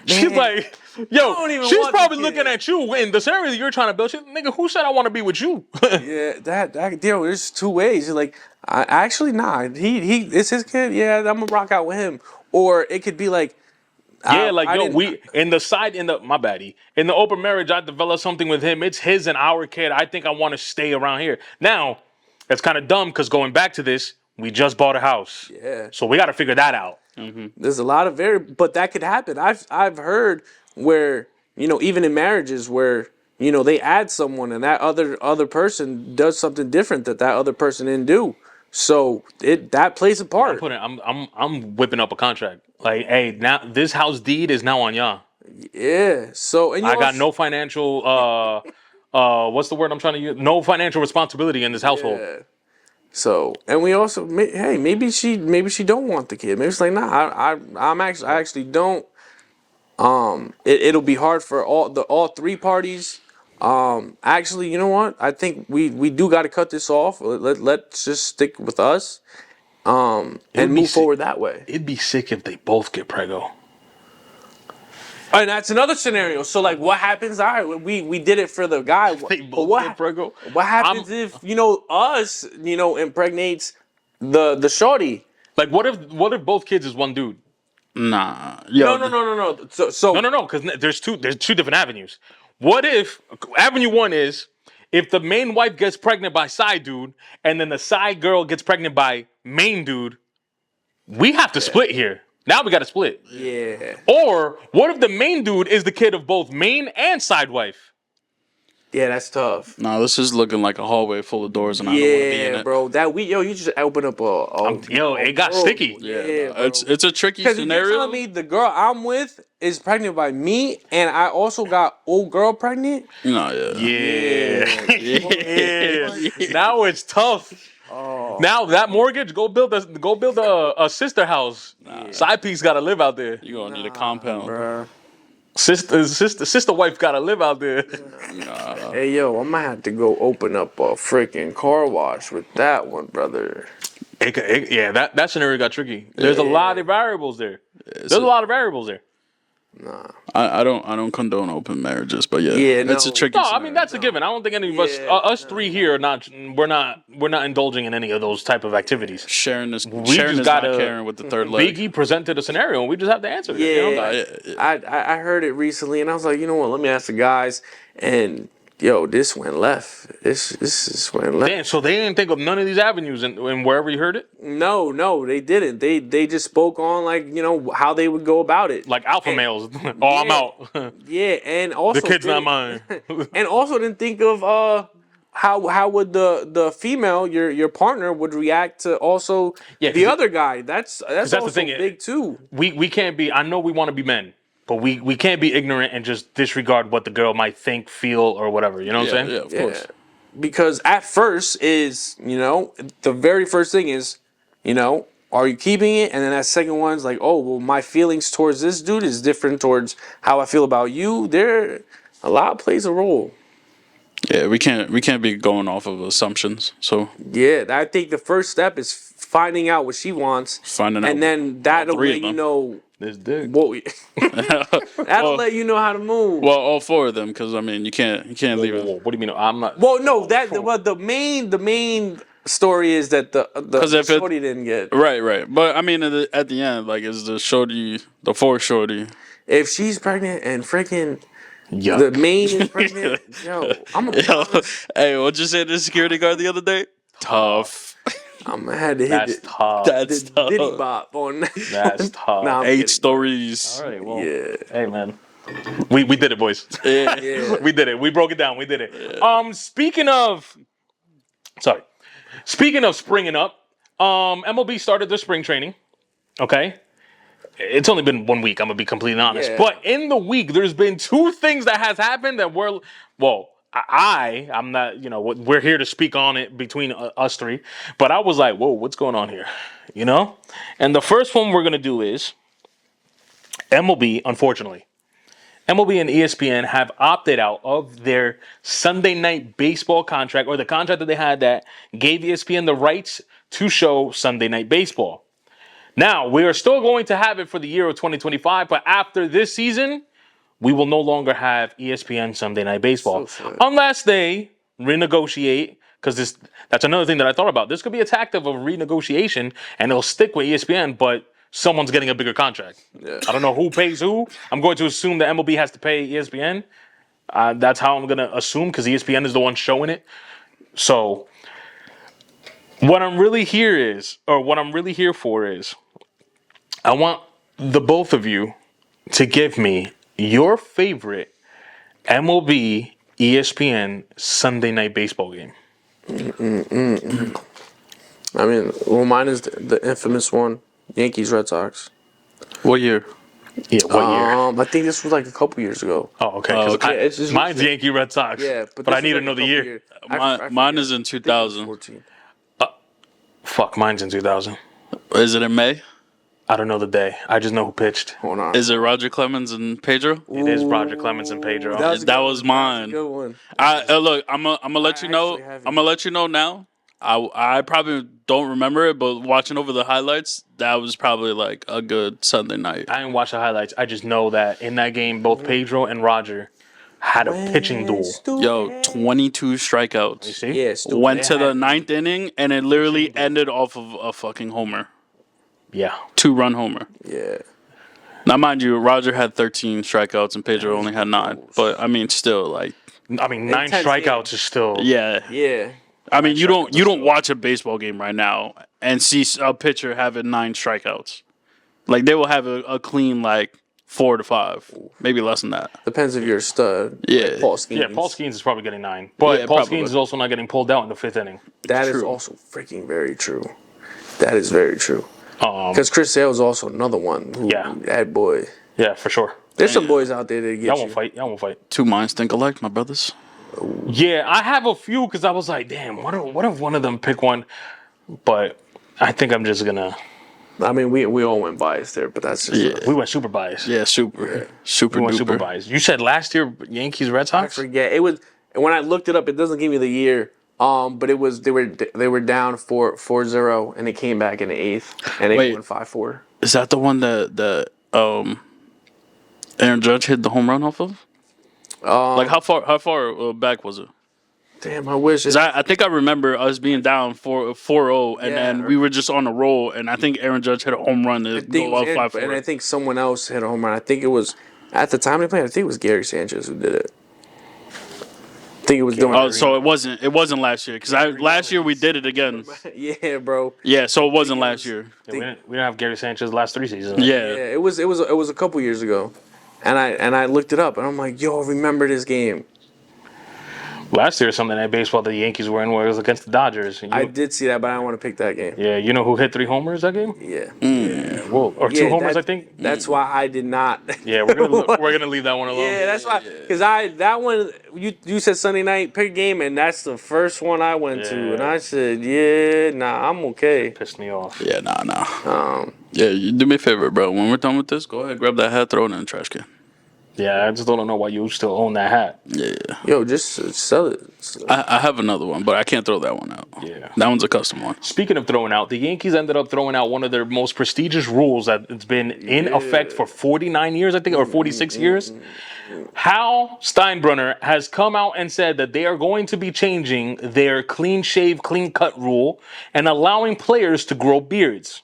She's like, yo, don't even she's want probably the looking kid. at you in the scenario that you're trying to build. She's, nigga, who said I want to be with you? yeah, that there's two ways. You're like, I actually nah, he it's his kid. Yeah, I'm gonna rock out with him. Or it could be like, Yeah, we in my baddie in the open marriage, I developed something with him. It's his and our kid. I think I want to stay around here. Now, it's kind of dumb because going back to this, we just bought a house. Yeah. So we got to figure that out. There's a lot of but that could happen. I've heard where even in marriages where they add someone and that other person does something different that other person didn't do. So that plays a part. I'm whipping up a contract. Like, hey, now this house deed is now on y'all. Yeah. So and I got no financial what's the word I'm trying to use? No financial responsibility in this household. Yeah. So and we also maybe she don't want the kid. Maybe it's like I actually don't. It'll be hard for all three parties. Actually, you know what? I think we do got to cut this off. Let's just stick with us. And move forward that way. It'd be sick if they both get preggo. And that's another scenario. So like, what happens? All right, we did it for the guy. They But both get preggo. what happens if us impregnates the shorty? Like, what if both kids is one dude? Nah. Yo, No. So No, because there's two different avenues. What if avenue one is if the main wife gets pregnant by side dude and then the side girl gets pregnant by main dude? We have to split here. Now we got to split. Yeah. Or what if the main dude is the kid of both main and side wife? Yeah, that's tough. Nah, this is looking like a hallway full of doors, and I don't want to be in Yeah, it. bro. You just open up It got sticky. Yeah, bro. it's a tricky Because if you're scenario. telling me the girl I'm with is pregnant by me, and I also got old girl pregnant. No, yeah. Yeah. Now it's tough. Oh Now that mortgage, go build a sister house. Side piece got to live out there. You gonna need a compound. bruh. Sister wife got to live out there. Hey, yo, I might have to go open up a freaking car wash with that one, brother. Yeah, that scenario got tricky. There's a lot of variables there. I don't condone open marriages, but yeah, Yeah, it's a no. tricky. No, I scenario. mean that's a given. I don't think any of us, Yeah, us three here, are not. We're not indulging in any of those type of activities. Sharon is just not gotta- caring with the third leg. Biggie presented a scenario, and we just have to answer it. Yeah, You know? I heard it recently, and I was like, you know what? Let me ask the guys. And yo, this went left. This just went left. Damn, so they didn't think of none of these avenues, and wherever you heard it, No, they didn't. They just spoke on like how they would go about it. like alpha males. Oh, I'm out. Yeah, and also The kid's not didn't- mine. and also didn't think of how would the female your partner would react to also Yeah, the 'cause other guy. That's the also thing, big too. we can't be. I know we want to be men, but we can't be ignorant and just disregard what the girl might think, feel, or whatever. You know what I'm saying? Yeah, of course. Because at first is the very first thing is are you keeping it, and then that second one's like, oh well, my feelings towards this dude is different towards how I feel about you. There a lot plays a role. Yeah, we can't be going off of assumptions. So Yeah, I think the first step is finding out what she wants, finding out and then that'll three let of you them. know This dick. what. That'll let you know how to move. well, all four of them, because I mean, you can't leave Whoa, it. what do you mean? I'm not. Well, no, but the main story is that the if it- shorty didn't get. Right. But I mean, at the end, like, is the shorty the fourth shorty? If she's pregnant and freaking Yuck. the main is pregnant, yo, I'm Hey, what'd you say to the security guard the other day? Tough. gonna have to hit That's the tough. That's tough. Diddy bop on that. That's tough. Nah, I'm 8 kidding. stories. All right. Well. Yeah. Hey, man. We did it, boys. Yeah. Yeah. We did it. We broke it down. We did it. Speaking of springing up, MLB started their spring training. Okay. It's only been 1 week, I'm gonna be completely honest. Yeah. But in the week, there's been two things that has happened that I'm not, we're here to speak on it between us three. But I was like, whoa, what's going on here? And the first one we're gonna do is MLB, unfortunately. MLB and ESPN have opted out of their Sunday Night Baseball contract, or the contract that they had that gave ESPN the rights to show Sunday Night Baseball. Now, we are still going to have it for the year of 2025, but after this season, we will no longer have ESPN Sunday Night Baseball. So sad. Unless they renegotiate, because that's another thing that I thought about. This could be a tactic of renegotiation, and they'll stick with ESPN, but someone's getting a bigger contract. Yeah. I don't know who pays who. I'm going to assume that MLB has to pay ESPN. That's how I'm going to assume, because ESPN is the one showing it. So what I'm really here for is, I want the both of you to give me your favorite MLB ESPN Sunday Night Baseball game. I mean, well, mine is the infamous one, Yankees Red Sox. What year? Yeah, what year? I think this was like a couple years ago. Oh, okay. 'cause okay. It's just mine's recent. Yankee Red Sox. Yeah, but I this need was to know like the a couple year. years. Mine forget. is in I think it was 2000. 14. Fuck, mine's in 2000. Is it in May? I don't know the day. I just know who pitched. Hold on. Is it Roger Clemens and Pedro? It is Roger Clemens and Pedro. That was mine. Good one. Look, I'm gonna let you know. actually have it. I'm gonna let you know now. I probably don't remember it, but watching over the highlights, that was probably like a good Sunday night. I didn't watch the highlights. I just know that in that game, both Pedro and Roger had a pitching duel. Yo, 22 strikeouts. You see? Yeah, stupid. Went to the ninth inning, and it literally ended off of a fucking homer. Yeah. 2-run homer. Yeah. Now, mind you, Roger had 13 strikeouts and Pedro only had 9. But I mean, still, like, I mean, 9 Intense strikeouts is still. yeah. Yeah. I mean, you don't watch a baseball game right now and see a pitcher having 9 strikeouts. Like, they will have a clean, like, 4 to 5, maybe less than that. Depends if you're a stud. Yeah. Like Paul Skeens. Yeah, Paul Skeens is probably getting 9. But Yeah, Paul probably. Skeens is also not getting pulled out in the 5th inning. That is True. also freaking very true. That is very true. Because Chris Sale is also another one. Yeah. That boy. Yeah, for sure. There's some boys out there that get Y'all you. won't fight. Y'all won't fight. 2 minds think alike, my brothers. Yeah, I have a few because I was like, damn, what if one of them pick one? But I think I'm just gonna. I mean, we all went biased there, but that's just Yeah. We went super biased. Yeah, super We went super duper. biased. You said last year Yankees Red I Sox. forget. It was, and when I looked it up, it doesn't give me the year. But it was they were down 4-0, and it came back in the eighth, and they Wait. won 5-4. Is that the one that Aaron Judge hit the home run off of? Like how far back was it? Damn, I wish. 'Cause I think I remember us being down 4-0, and Yeah. then we were just on a roll, and I think Aaron Judge hit a home run to go up 5-4. And I think someone else hit a home run. I think it was at the time they played. I think it was Gary Sanchez who did it. I think it was doing. Oh, so it wasn't last year because last year we did it again. Yeah, bro. Yeah, so it wasn't last year. Yeah, we didn't have Gary Sanchez the last 3 seasons. Yeah. Yeah, it was a couple years ago, and I looked it up, and I'm like, yo, remember this game? Last year, something that baseball the Yankees were in where it was against the Dodgers. I did see that, but I don't want to pick that game. Yeah, you know who hit 3 homers that game? Yeah, Well, or 2 homers, I think. That's why I did not. Yeah, we're gonna leave that one alone. Yeah, that's why. Because that one you said Sunday night pick game, and that's the first one I went to, Yeah. and I said, yeah, nah, I'm okay. Pissed me off. Yeah, nah. Yeah, you do me a favor, bro. When we're done with this, go ahead, grab that hat, throw it in the trash can. Yeah, I just don't know why you still own that hat. Yeah. Yo, just sell it. I have another one, but I can't throw that one out. Yeah. That one's a custom one. Speaking of throwing out, the Yankees ended up throwing out one of their most prestigious rules that it's been in effect for 49 years, I think, or 46 years. Hal Steinbrenner has come out and said that they are going to be changing their clean shave, clean cut rule and allowing players to grow beards.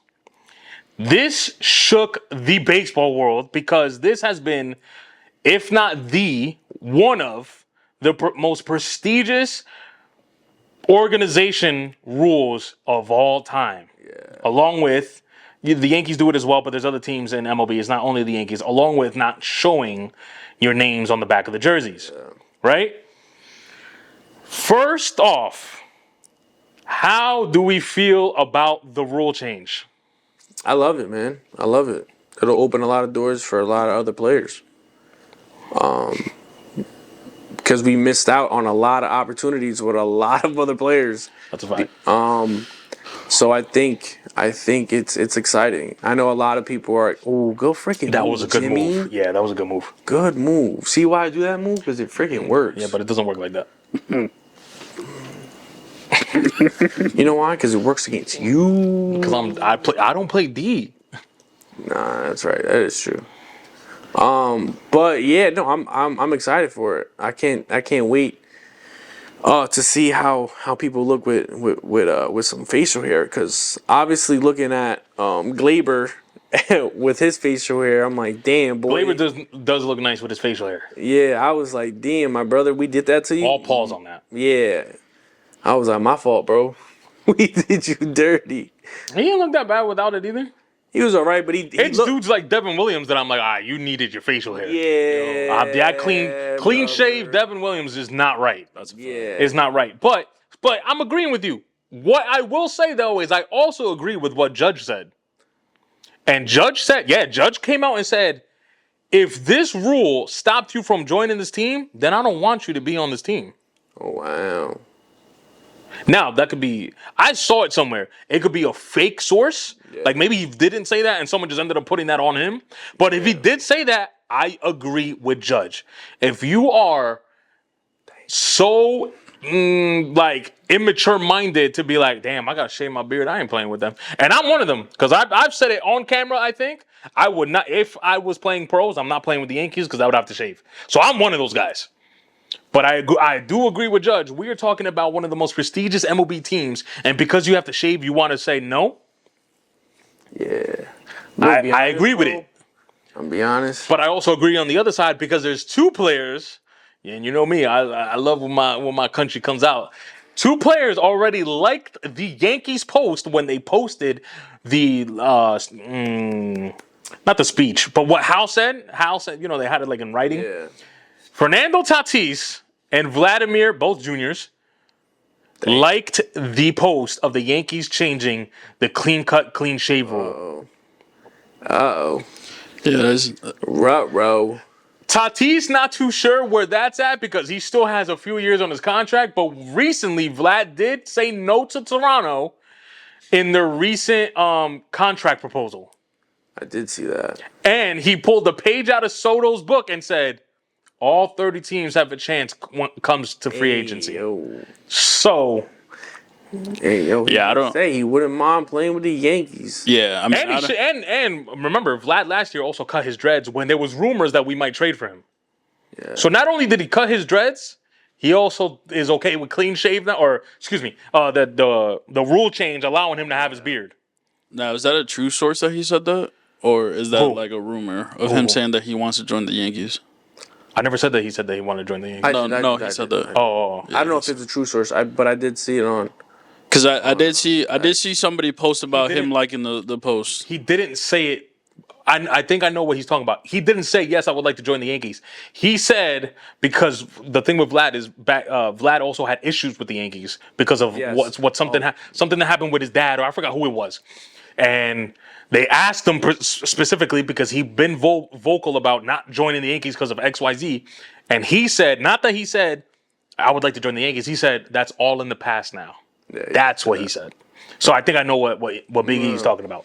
This shook the baseball world because this has been, if not the, one of the most prestigious organization rules of all time. Yeah. Along with, the Yankees do it as well, but there's other teams in MLB. It's not only the Yankees. Along with not showing your names on the back of the jerseys. Yeah. Right? First off, how do we feel about the rule change? I love it, man. I love it. It'll open a lot of doors for a lot of other players. Because we missed out on a lot of opportunities with a lot of other players. That's a fact. So I think it's exciting. I know a lot of people are like, "Oh, go freaking!" That was a good Jimmy. move. Yeah, that was a good move. Good move. See why I do that move? Because it freaking works. Yeah, but it doesn't work like that. You know why? Because it works against you. Because I don't play D. Nah, that's right. That is true. But yeah, no, I'm excited for it. I can't wait to see how people look with some facial hair, because obviously looking at Glaber with his facial hair, I'm like, damn, boy. Glaber does look nice with his facial hair. Yeah, I was like, damn, my brother, we did that to you. All pause on that. Yeah, I was like, my fault, bro. We did you dirty. He didn't look that bad without it either. He was all right, but he It's looked, dudes like Devin Williams that I'm like, you needed your facial hair. yeah, That clean shave Devin Williams is not right. yeah. It's not right. But I'm agreeing with you. What I will say though is I also agree with what Judge said. And Judge came out and said, if this rule stopped you from joining this team, then I don't want you to be on this team. Oh wow. Now, that could be, I saw it somewhere. It could be a fake source. Yeah. Like maybe he didn't say that and someone just ended up putting that on him. But if he did say that, I agree with Judge. If you are so immature minded to be like, damn, I got to shave my beard. I ain't playing with them. And I'm one of them because I've said it on camera, I think. I would not, if I was playing pros, I'm not playing with the Yankees because I would have to shave. So I'm one of those guys. But I do agree with Judge. We are talking about one of the most prestigious MLB teams, and because you have to shave, you want to say no? Yeah. I agree with it. I'll be honest. But I also agree on the other side because there's 2 players, and you know me, I love when my country comes out. 2 players already liked the Yankees post when they posted the not the speech, but what Hal said. Hal said, they had it like in writing. Yeah. Fernando Tatis and Vladimir, both juniors, liked the post of the Yankees changing the clean cut, clean shave rule. Uh-oh. Yeah, that's Ruh-roh. Tatis not too sure where that's at because he still has a few years on his contract, but recently Vlad did say no to Toronto in the recent contract proposal. I did see that. And he pulled the page out of Soto's book and said, all 30 teams have a chance when it comes to free agency. Yo. So, Hey, yo. Yeah, I don't. Say he wouldn't mind playing with the Yankees. Yeah, I mean, and remember, Vlad last year also cut his dreads when there was rumors that we might trade for him. Yeah. So not only did he cut his dreads, he also is okay with clean shave now, or excuse me, the rule change allowing him to have his beard. now is that a true source that he said that, or is that Who? like a rumor of him saying that he wants to join the Yankees? I never said that he said that he wanted to join the Yankees. He said that. Oh, I don't know if it's a true source, but I did see it on. Because I did see somebody post about him didn't- liking the post. he didn't say it. I think I know what he's talking about. He didn't say, yes, I would like to join the Yankees. He said, because the thing with Vlad is Vlad also had issues with the Yankees because of Yes. something that happened with his dad, or I forgot who it was. And they asked him specifically because he'd been vocal about not joining the Yankees because of XYZ. And he said, not that he said, I would like to join the Yankees. He said, that's all in the past now. Yeah, That's what he said. So I think I know what Big E's talking about.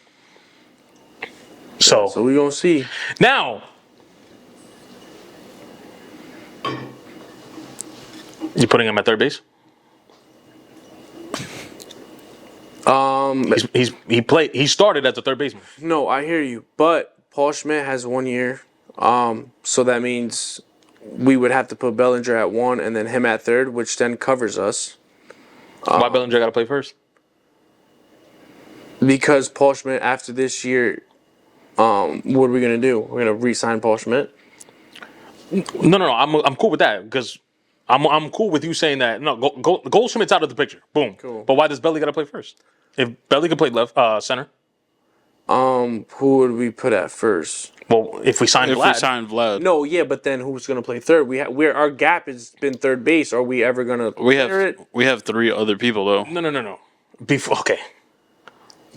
So we gonna see. now, you putting him at third base? He started as a third baseman. No, I hear you, but Paul Schmidt has 1 year. So that means we would have to put Bellinger at 1 and then him at third, which then covers us. Why Bellinger got to play first? Because Paul Schmidt after this year, what are we gonna do? We're gonna re-sign Paul Schmidt. No. I'm cool with that because I'm cool with you saying that. No, Goldschmidt's out of the picture. Boom. Cool. But why does Belly got to play first? If Belly can play left center, Who would we put at first? well, if we sign If Vlad, we sign Vlad, No, yeah, but then who's gonna play third? We're our gap has been third base. Are we ever gonna clear it? we have 3 other people though. No. Okay.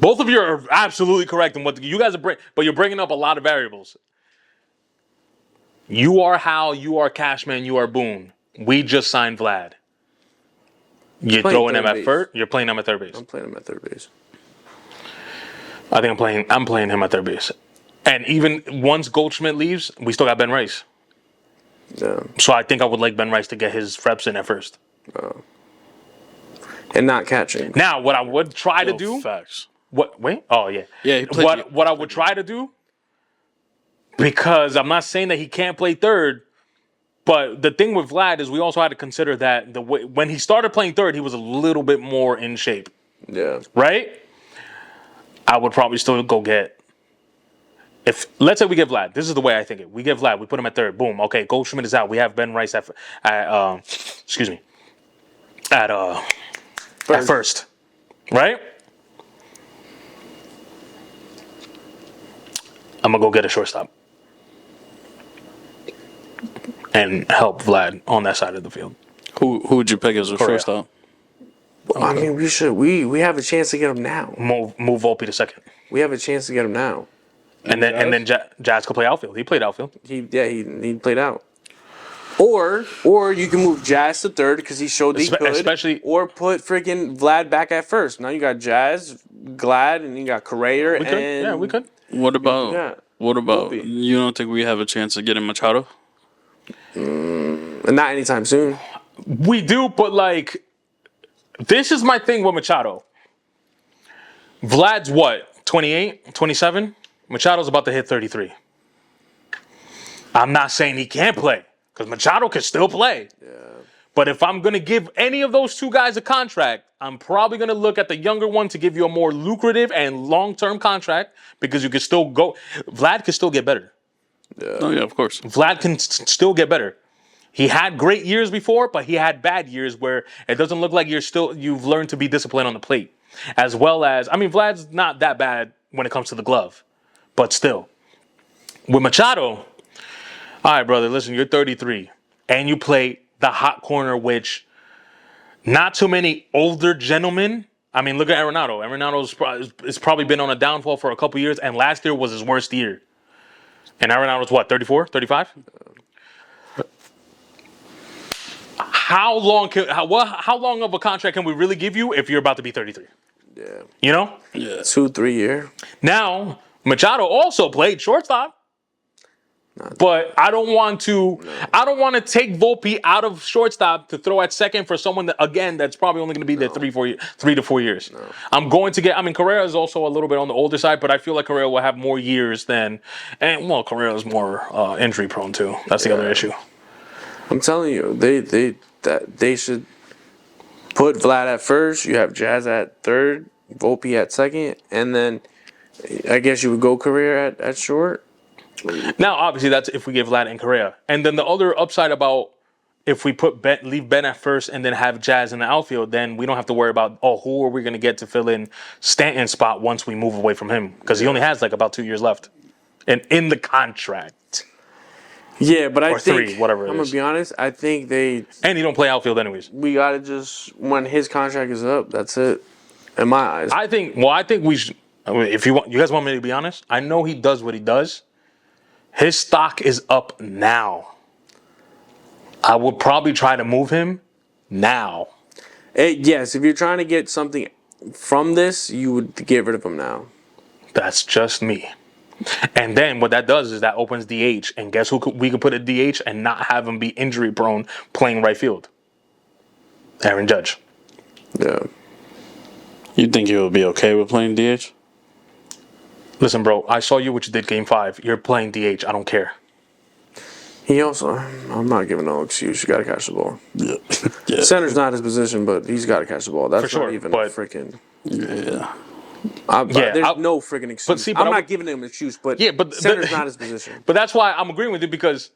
Both of you are absolutely correct in what you guys are but you're bringing up a lot of variables. You are Hal, you are Cashman, you are Boone. We just signed Vlad. You're Playing throwing him third at base. first. You're playing him at third base. I'm playing him at third base. I think I'm playing him at third base. And even once Goldschmidt leaves, we still got Ben Rice. Yeah, So I think I would like Ben Rice to get his reps in at first. and not catching. Now, what I would try to Yo, do. facts. What? Wait. Oh yeah. Yeah, he played- What I would try to do, because I'm not saying that he can't play third, but the thing with Vlad is we also had to consider that when he started playing third, he was a little bit more in shape, Yeah, right? I would probably still go get. If let's say we get Vlad, this is the way I think it. We get Vlad, we put him at third. Boom. Okay, Goldschmidt is out. We have Ben Rice at first, right? I'm gonna go get a shortstop and help Vlad on that side of the field. Who would you pick as a shortstop? I mean, we should. We have a chance to get him now. Move Volpe to second, We have a chance to get him now. and then Jazz could play outfield. He played outfield. He played out. Or you can move Jazz to third because he showed he could. Especially- or put freaking Vlad back at first. Now you got Jazz, Glad, and you got Correa. We could, yeah, we could. What about Yeah. Volpe? You don't think we have a chance of getting Machado? And not anytime soon. We do, but like, this is my thing with Machado. Vlad's what, 28, 27? Machado's about to hit 33. I'm not saying he can't play, because Machado can still play. Yeah. But if I'm going to give any of those two guys a contract, I'm probably going to look at the younger one to give you a more lucrative and long-term contract, because you can still go. Vlad can still get better. Oh yeah, of course. Vlad can still get better. He had great years before, but he had bad years where it doesn't look like you've learned to be disciplined on the plate. As well as, I mean, Vlad's not that bad when it comes to the glove, but still. With Machado, all right, brother, listen, you're 33, and you play the hot corner, which not too many older gentlemen. I mean, look at Arenado. Arenado's probably been on a downfall for a couple years, and last year was his worst year. And Arenado's what, 34, 35? How long of a contract can we really give you if you're about to be 33? Yeah. You know? Yeah. 2-3 year. Now, Machado also played shortstop. But I don't want to. I don't want to take Volpe out of shortstop to throw at second for someone that, again, that's probably only going to be there 3 to 4 years. I'm going to get. I mean, Correa is also a little bit on the older side, but I feel like Correa will have more years than. And well, Correa is more injury prone too. That's the other issue. I'm telling you, they should put Vlad at first. You have Jazz at third, Volpe at second, and then I guess you would go Correa at short. Now, obviously, that's if we give Vlad and Correa, and then the other upside about if we leave Ben at first and then have Jazz in the outfield, then we don't have to worry about who are we going to get to fill in Stanton's spot once we move away from him because he only has like about 2 years left, and in the contract. Yeah, but I think 3, whatever it I'm gonna is. be honest. I think And he don't play outfield anyways. we gotta just when his contract is up. That's it. In my eyes, I think we should. I mean, if you guys want me to be honest, I know he does what he does. His stock is up now. I would probably try to move him now. yes. If you're trying to get something from this, you would get rid of him now. That's just me. And then what that does is that opens DH. And guess who we could put at DH and not have him be injury prone playing right field? Aaron Judge. Yeah. You think he will be okay with playing DH? Listen, bro, I saw you what you did game 5. You're playing DH. I don't care. He also, I'm not giving no excuse. You got to catch the ball. Yeah. Yeah. Center's not his position, but he's got to catch the ball. That's For sure, not even but- a freaking. Yeah. There's no freaking excuse. see, I'm not giving him an excuse, but center's not his position. But that's why I'm agreeing with you because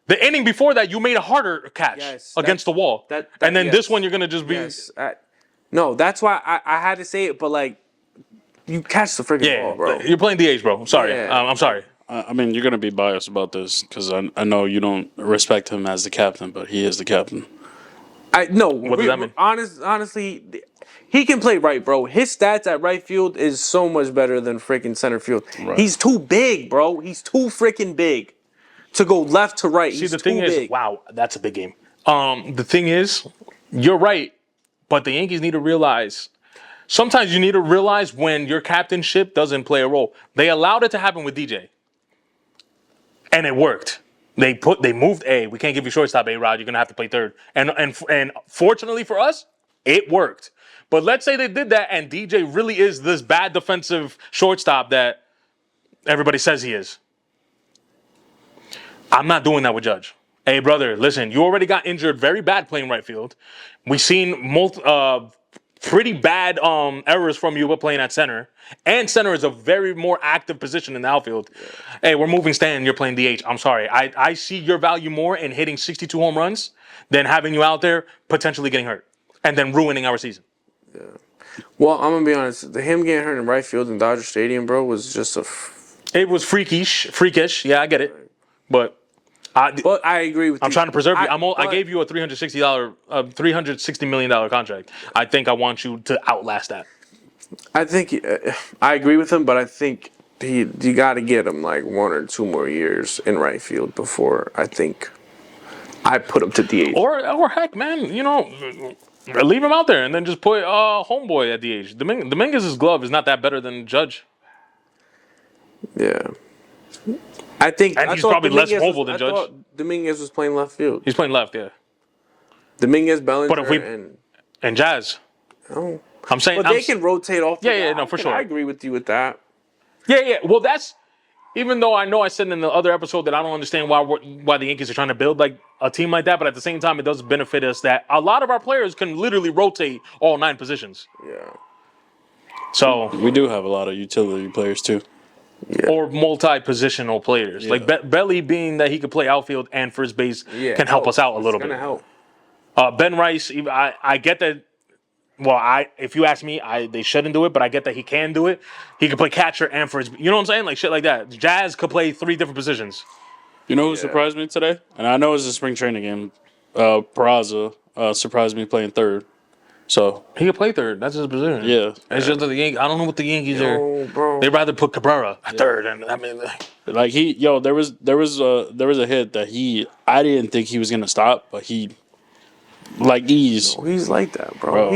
the inning before that, you made a harder catch Yes, against the wall. And then this one, you're going to just be... Yes. No, that's why I had to say it, but like, you catch the freaking ball, bro. You're playing DH, bro. I'm sorry. Yeah. I'm sorry. I mean, you're going to be biased about this because I know you don't respect him as the captain, but he is the captain. What does that mean? Honestly, he can play right, bro. His stats at right field is so much better than freaking center field. Right. He's too big, bro. He's too freaking big to go left to right. See, He's the thing too is, big. wow, that's a big game. The thing is, you're right, but the Yankees need to realize. Sometimes you need to realize when your captainship doesn't play a role. They allowed it to happen with DJ, and it worked. They moved A. We can't give you shortstop, A-Rod. You're gonna have to play third. And fortunately for us, it worked. But let's say they did that, and DJ really is this bad defensive shortstop that everybody says he is. I'm not doing that with Judge. Hey, brother, listen, you already got injured very bad playing right field. We've seen pretty bad errors from you playing at center. And center is a very more active position in the outfield. Yeah. Hey, we're moving Stan, you're playing DH. I'm sorry. I see your value more in hitting 62 home runs than having you out there potentially getting hurt and then ruining our season. Yeah. Well, I'm going to be honest. Him getting hurt in right field in Dodger Stadium, bro, was just It was freakish. Yeah, I get it. But I agree with you. I'm trying to preserve you. I gave you a $360 million contract. I think I want you to outlast that. I think I agree with him, but I think you got to get him like 1 or 2 more years in right field before I think I put him to DH. Or heck, man, leave him out there and then just put homeboy at DH. Dominguez's glove is not that better than Judge. Yeah. I think he's probably less mobile than Judge. I thought Dominguez was playing left field. He's playing left, yeah. Dominguez, Bellinger, and Jazz. Oh. I'm saying, but they can rotate off. For sure. I agree with you with that. Yeah. Well, that's even though I know I said in the other episode that I don't understand why the Yankees are trying to build like a team like that, but at the same time, it does benefit us that a lot of our players can literally rotate all 9 positions. Yeah. So we do have a lot of utility players too. Yeah. Or multi-positional players. Yeah. Like Belly being that he could play outfield and first base can help us out a little bit. It's going to help. Ben Rice, I get that. Well, if you ask me, they shouldn't do it, but I get that he can do it. He could play catcher and first. You know what I'm saying? Like shit like that. Jazz could play 3 different positions. You know who surprised me today? And I know it's a spring training game. Peraza surprised me playing third. So he could play third. That's his position. Yeah. It's just that the Yankees. I don't know what the Yankees are. Bro. They'd rather put Cabrera at third, and I mean, like there was a hit that I didn't think he was gonna stop, but he like ease. Oh, he's like that, bro.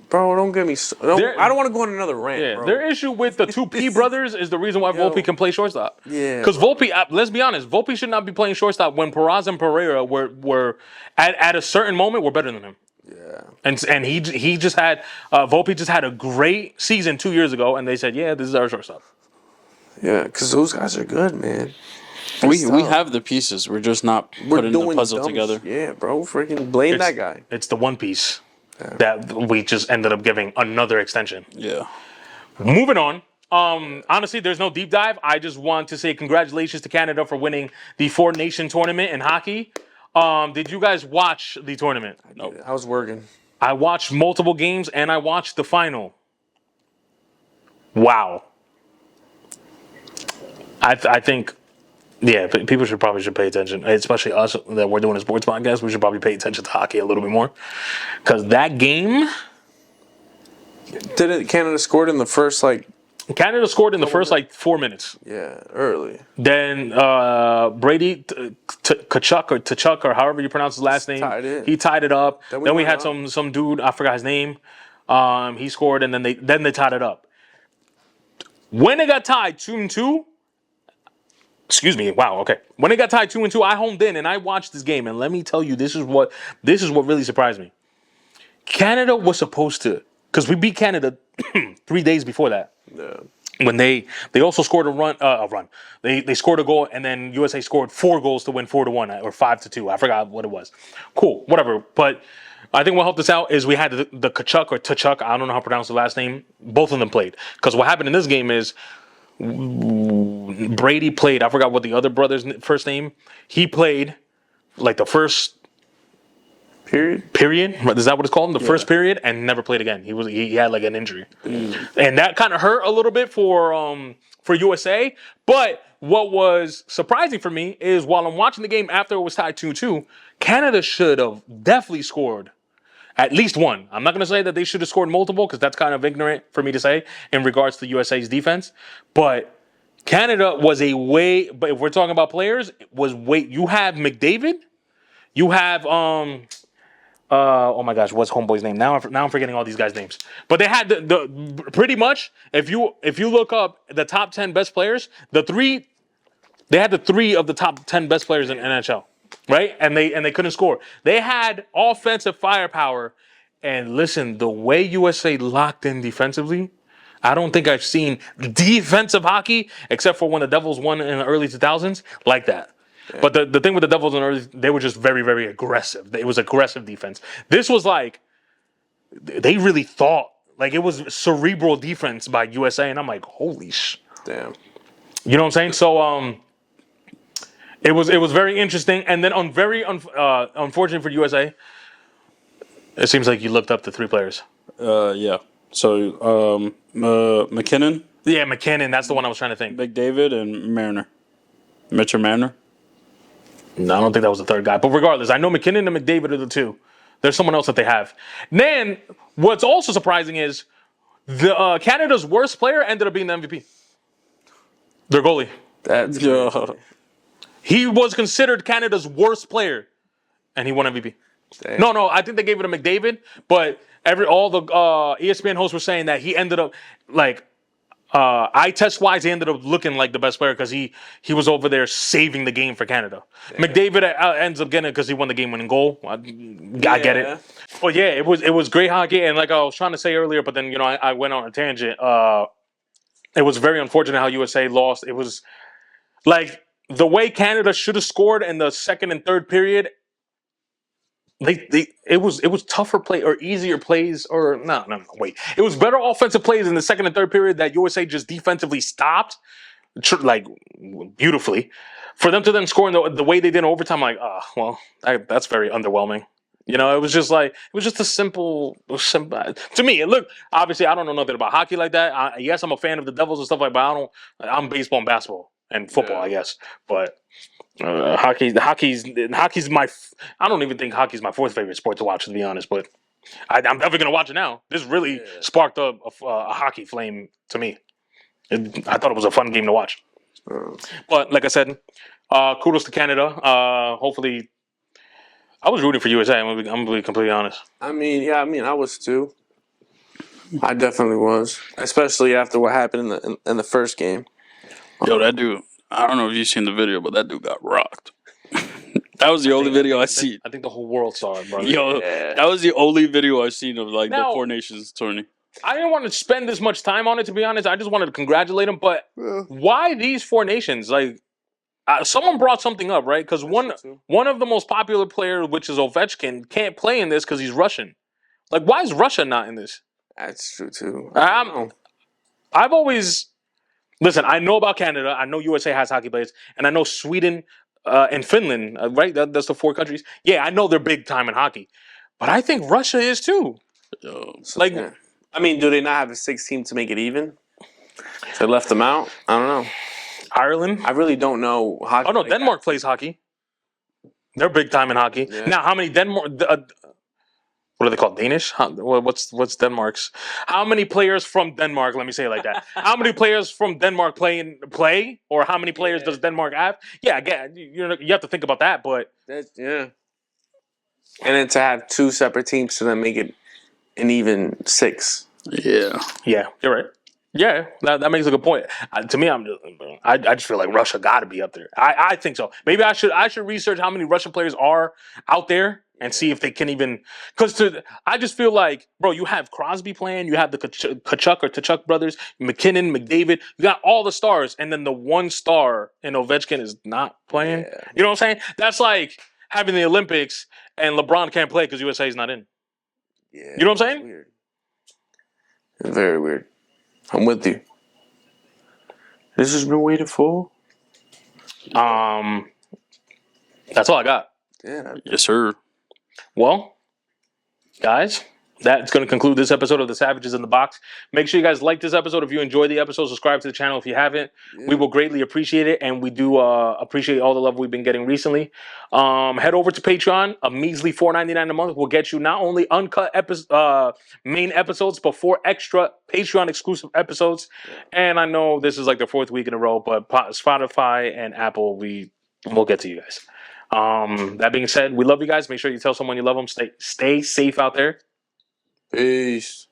Don't get me. I don't want to go on another rant, bro. Their issue with the two P brothers is the reason why Volpe can play shortstop. Yeah, because Volpe, let's be honest, Volpe should not be playing shortstop when Peraz and Pereira were at a certain moment were better than him. Yeah, and he just had Volpe just had a great season 2 years ago, and they said, yeah, this is our shortstop. Yeah, because those guys are good, man. We have the pieces. We're just not putting the puzzle together. Yeah, bro. Freaking blame that guy. It's the one piece that we just ended up giving another extension. Yeah. Moving on. Honestly, there's no deep dive. I just want to say congratulations to Canada for winning the Four Nation tournament in hockey. Did you guys watch the tournament? No. I was working. I watched multiple games and I watched the final. Wow. I think, yeah, people should pay attention, especially us that we're doing a sports podcast. We should probably pay attention to hockey a little bit more, because that game. Didn't Canada scored in the first Canada scored in the first 4 minutes. Yeah, early. Then Brady Tkachuk or however you pronounce his last name, he tied it up. Then we had some dude, I forgot his name. He scored, and then they tied it up. When it got tied 2-2. Excuse me. Wow. Okay. When it got tied 2-2, I homed in and I watched this game, and let me tell you, this is what really surprised me. Canada was supposed to, because we beat Canada 3 days before that. Yeah. When they also scored a run. They scored a goal, and then USA scored 4 goals to win 4-1 or 5-2. I forgot what it was. Cool. Whatever. But I think what helped us out is we had the Tkachuk or Tkachuk. I don't know how to pronounce the last name. Both of them played, because what happened in this game is. Brady played. I forgot what the other brother's first name. He played the first period. Is that what it's called? The first period, and never played again. He had an injury, and that kind of hurt a little bit for USA. But what was surprising for me is while I'm watching the game after it was tied 2-2, Canada should have definitely scored at least one. I'm not going to say that they should have scored multiple, because that's kind of ignorant for me to say in regards to USA's defense. But Canada was but if we're talking about players, you have McDavid, you have, oh my gosh, what's homeboy's name? Now I'm forgetting all these guys' names. But they had the pretty much, if you look up the top 10 best players, they had the 3 of the top 10 best players in NHL. Right? And they couldn't score. They had offensive firepower. And listen, the way USA locked in defensively, I don't think I've seen defensive hockey, except for when the Devils won in the early 2000s, like that. Yeah. But the thing with the Devils in the early, they were just very, very aggressive. It was aggressive defense. This was they really thought. It was cerebral defense by USA. And I'm like, holy damn. You know what I'm saying? So, It was very interesting, and then unfortunate for USA. It seems like you looked up the 3 players. Yeah. So McKinnon. Yeah, McKinnon. That's the one I was trying to think. McDavid and Mariner. Mitchell Mariner. No, I don't think that was the 3rd guy. But regardless, I know McKinnon and McDavid are the 2. There's someone else that they have. Then what's also surprising is the Canada's worst player ended up being the MVP. Their goalie. That's He was considered Canada's worst player, and he won MVP. Damn. No, I think they gave it to McDavid, but all the ESPN hosts were saying that he ended up eye test wise, he ended up looking like the best player because he was over there saving the game for Canada. Damn. McDavid ends up getting it because he won the game-winning goal. I get it, but yeah, it was great hockey, and like I was trying to say earlier, but then I went on a tangent. It was very unfortunate how USA lost. It was the way Canada should have scored in the second and third period, it was tougher play or easier plays or no, wait. It was better offensive plays in the second and third period that USA just defensively stopped, beautifully. For them to then score in the way they did in overtime, that's very underwhelming. It was just a simple. To me, it looked. Obviously, I don't know nothing about hockey like that. Yes, I'm a fan of the Devils and stuff like that, but I'm baseball and basketball. And football, I guess, but hockey's my. I don't even think hockey's my 4th favorite sport to watch, to be honest. But I'm definitely gonna watch it now. This really sparked a hockey flame to me. I thought it was a fun game to watch. But like I said, kudos to Canada. Hopefully, I was rooting for USA. I'm gonna be completely honest. I mean, I was too. I definitely was, especially after what happened in the first game. Yo, that dude. I don't know if you've seen the video, but that dude got rocked. That was the only video I seen. I think the whole world saw it, bro. Yo, Yeah. that was the only video I seen of like Now- the Four Nations tourney. I didn't want to spend this much time on it, to be honest. I just wanted to congratulate him. But why these Four Nations? Like, someone brought something up, right? Because one of the most popular players, which is Ovechkin, can't play in this because he's Russian. Like, why is Russia not in this? That's true too. I've always listen. I know about Canada. I know USA has hockey players, and I know Sweden and Finland. Right, that's the 4 countries. Yeah, I know they're big time in hockey, but I think Russia is too. Yo, Like, Yeah. I mean, do they not have a 6 team to make it even? So they left them out. I don't know. Ireland. I really don't know hockey. Oh no, like Denmark plays hockey. They're big time in hockey. Yeah. Now, how many Denmark? What are they called? Danish? What's Denmark's? How many players from Denmark? Let me say it like that. How many players from Denmark play, or how many players does Denmark have? Yeah, again, you have to think about that. But Yeah. And then to have 2 separate teams to then make it an even 6. yeah. yeah, you're right. Yeah, that makes a good point. To me, I just feel like Russia got to be up there. I think so. Maybe I should research how many Russian players are out there and see if they can even. Because I just feel like, bro, you have Crosby playing, you have the Tkachuk brothers, McKinnon, McDavid, you got all the stars, and then the one star in Ovechkin is not playing. Yeah. You know what I'm saying? That's like having the Olympics and LeBron can't play because USA is not in. Yeah. You know what I'm it's saying? Weird. It's very weird. I'm with you. This has been waiting for. That's all I got. Yeah. Yes, sir. Well, guys, that's going to conclude this episode of The Savages in the Box. Make sure you guys like this episode. If you enjoyed the episode, subscribe to the channel if you haven't. Yeah. We will greatly appreciate it, and we do appreciate all the love we've been getting recently. Head over to Patreon. A measly $4.99 a month will get you not only uncut main episodes, but 4 extra Patreon exclusive episodes. And I know this is like the 4th week in a row, but Spotify and Apple, we'll get to you guys. That being said, we love you guys. Make sure you tell someone you love them. Stay safe out there. Peace.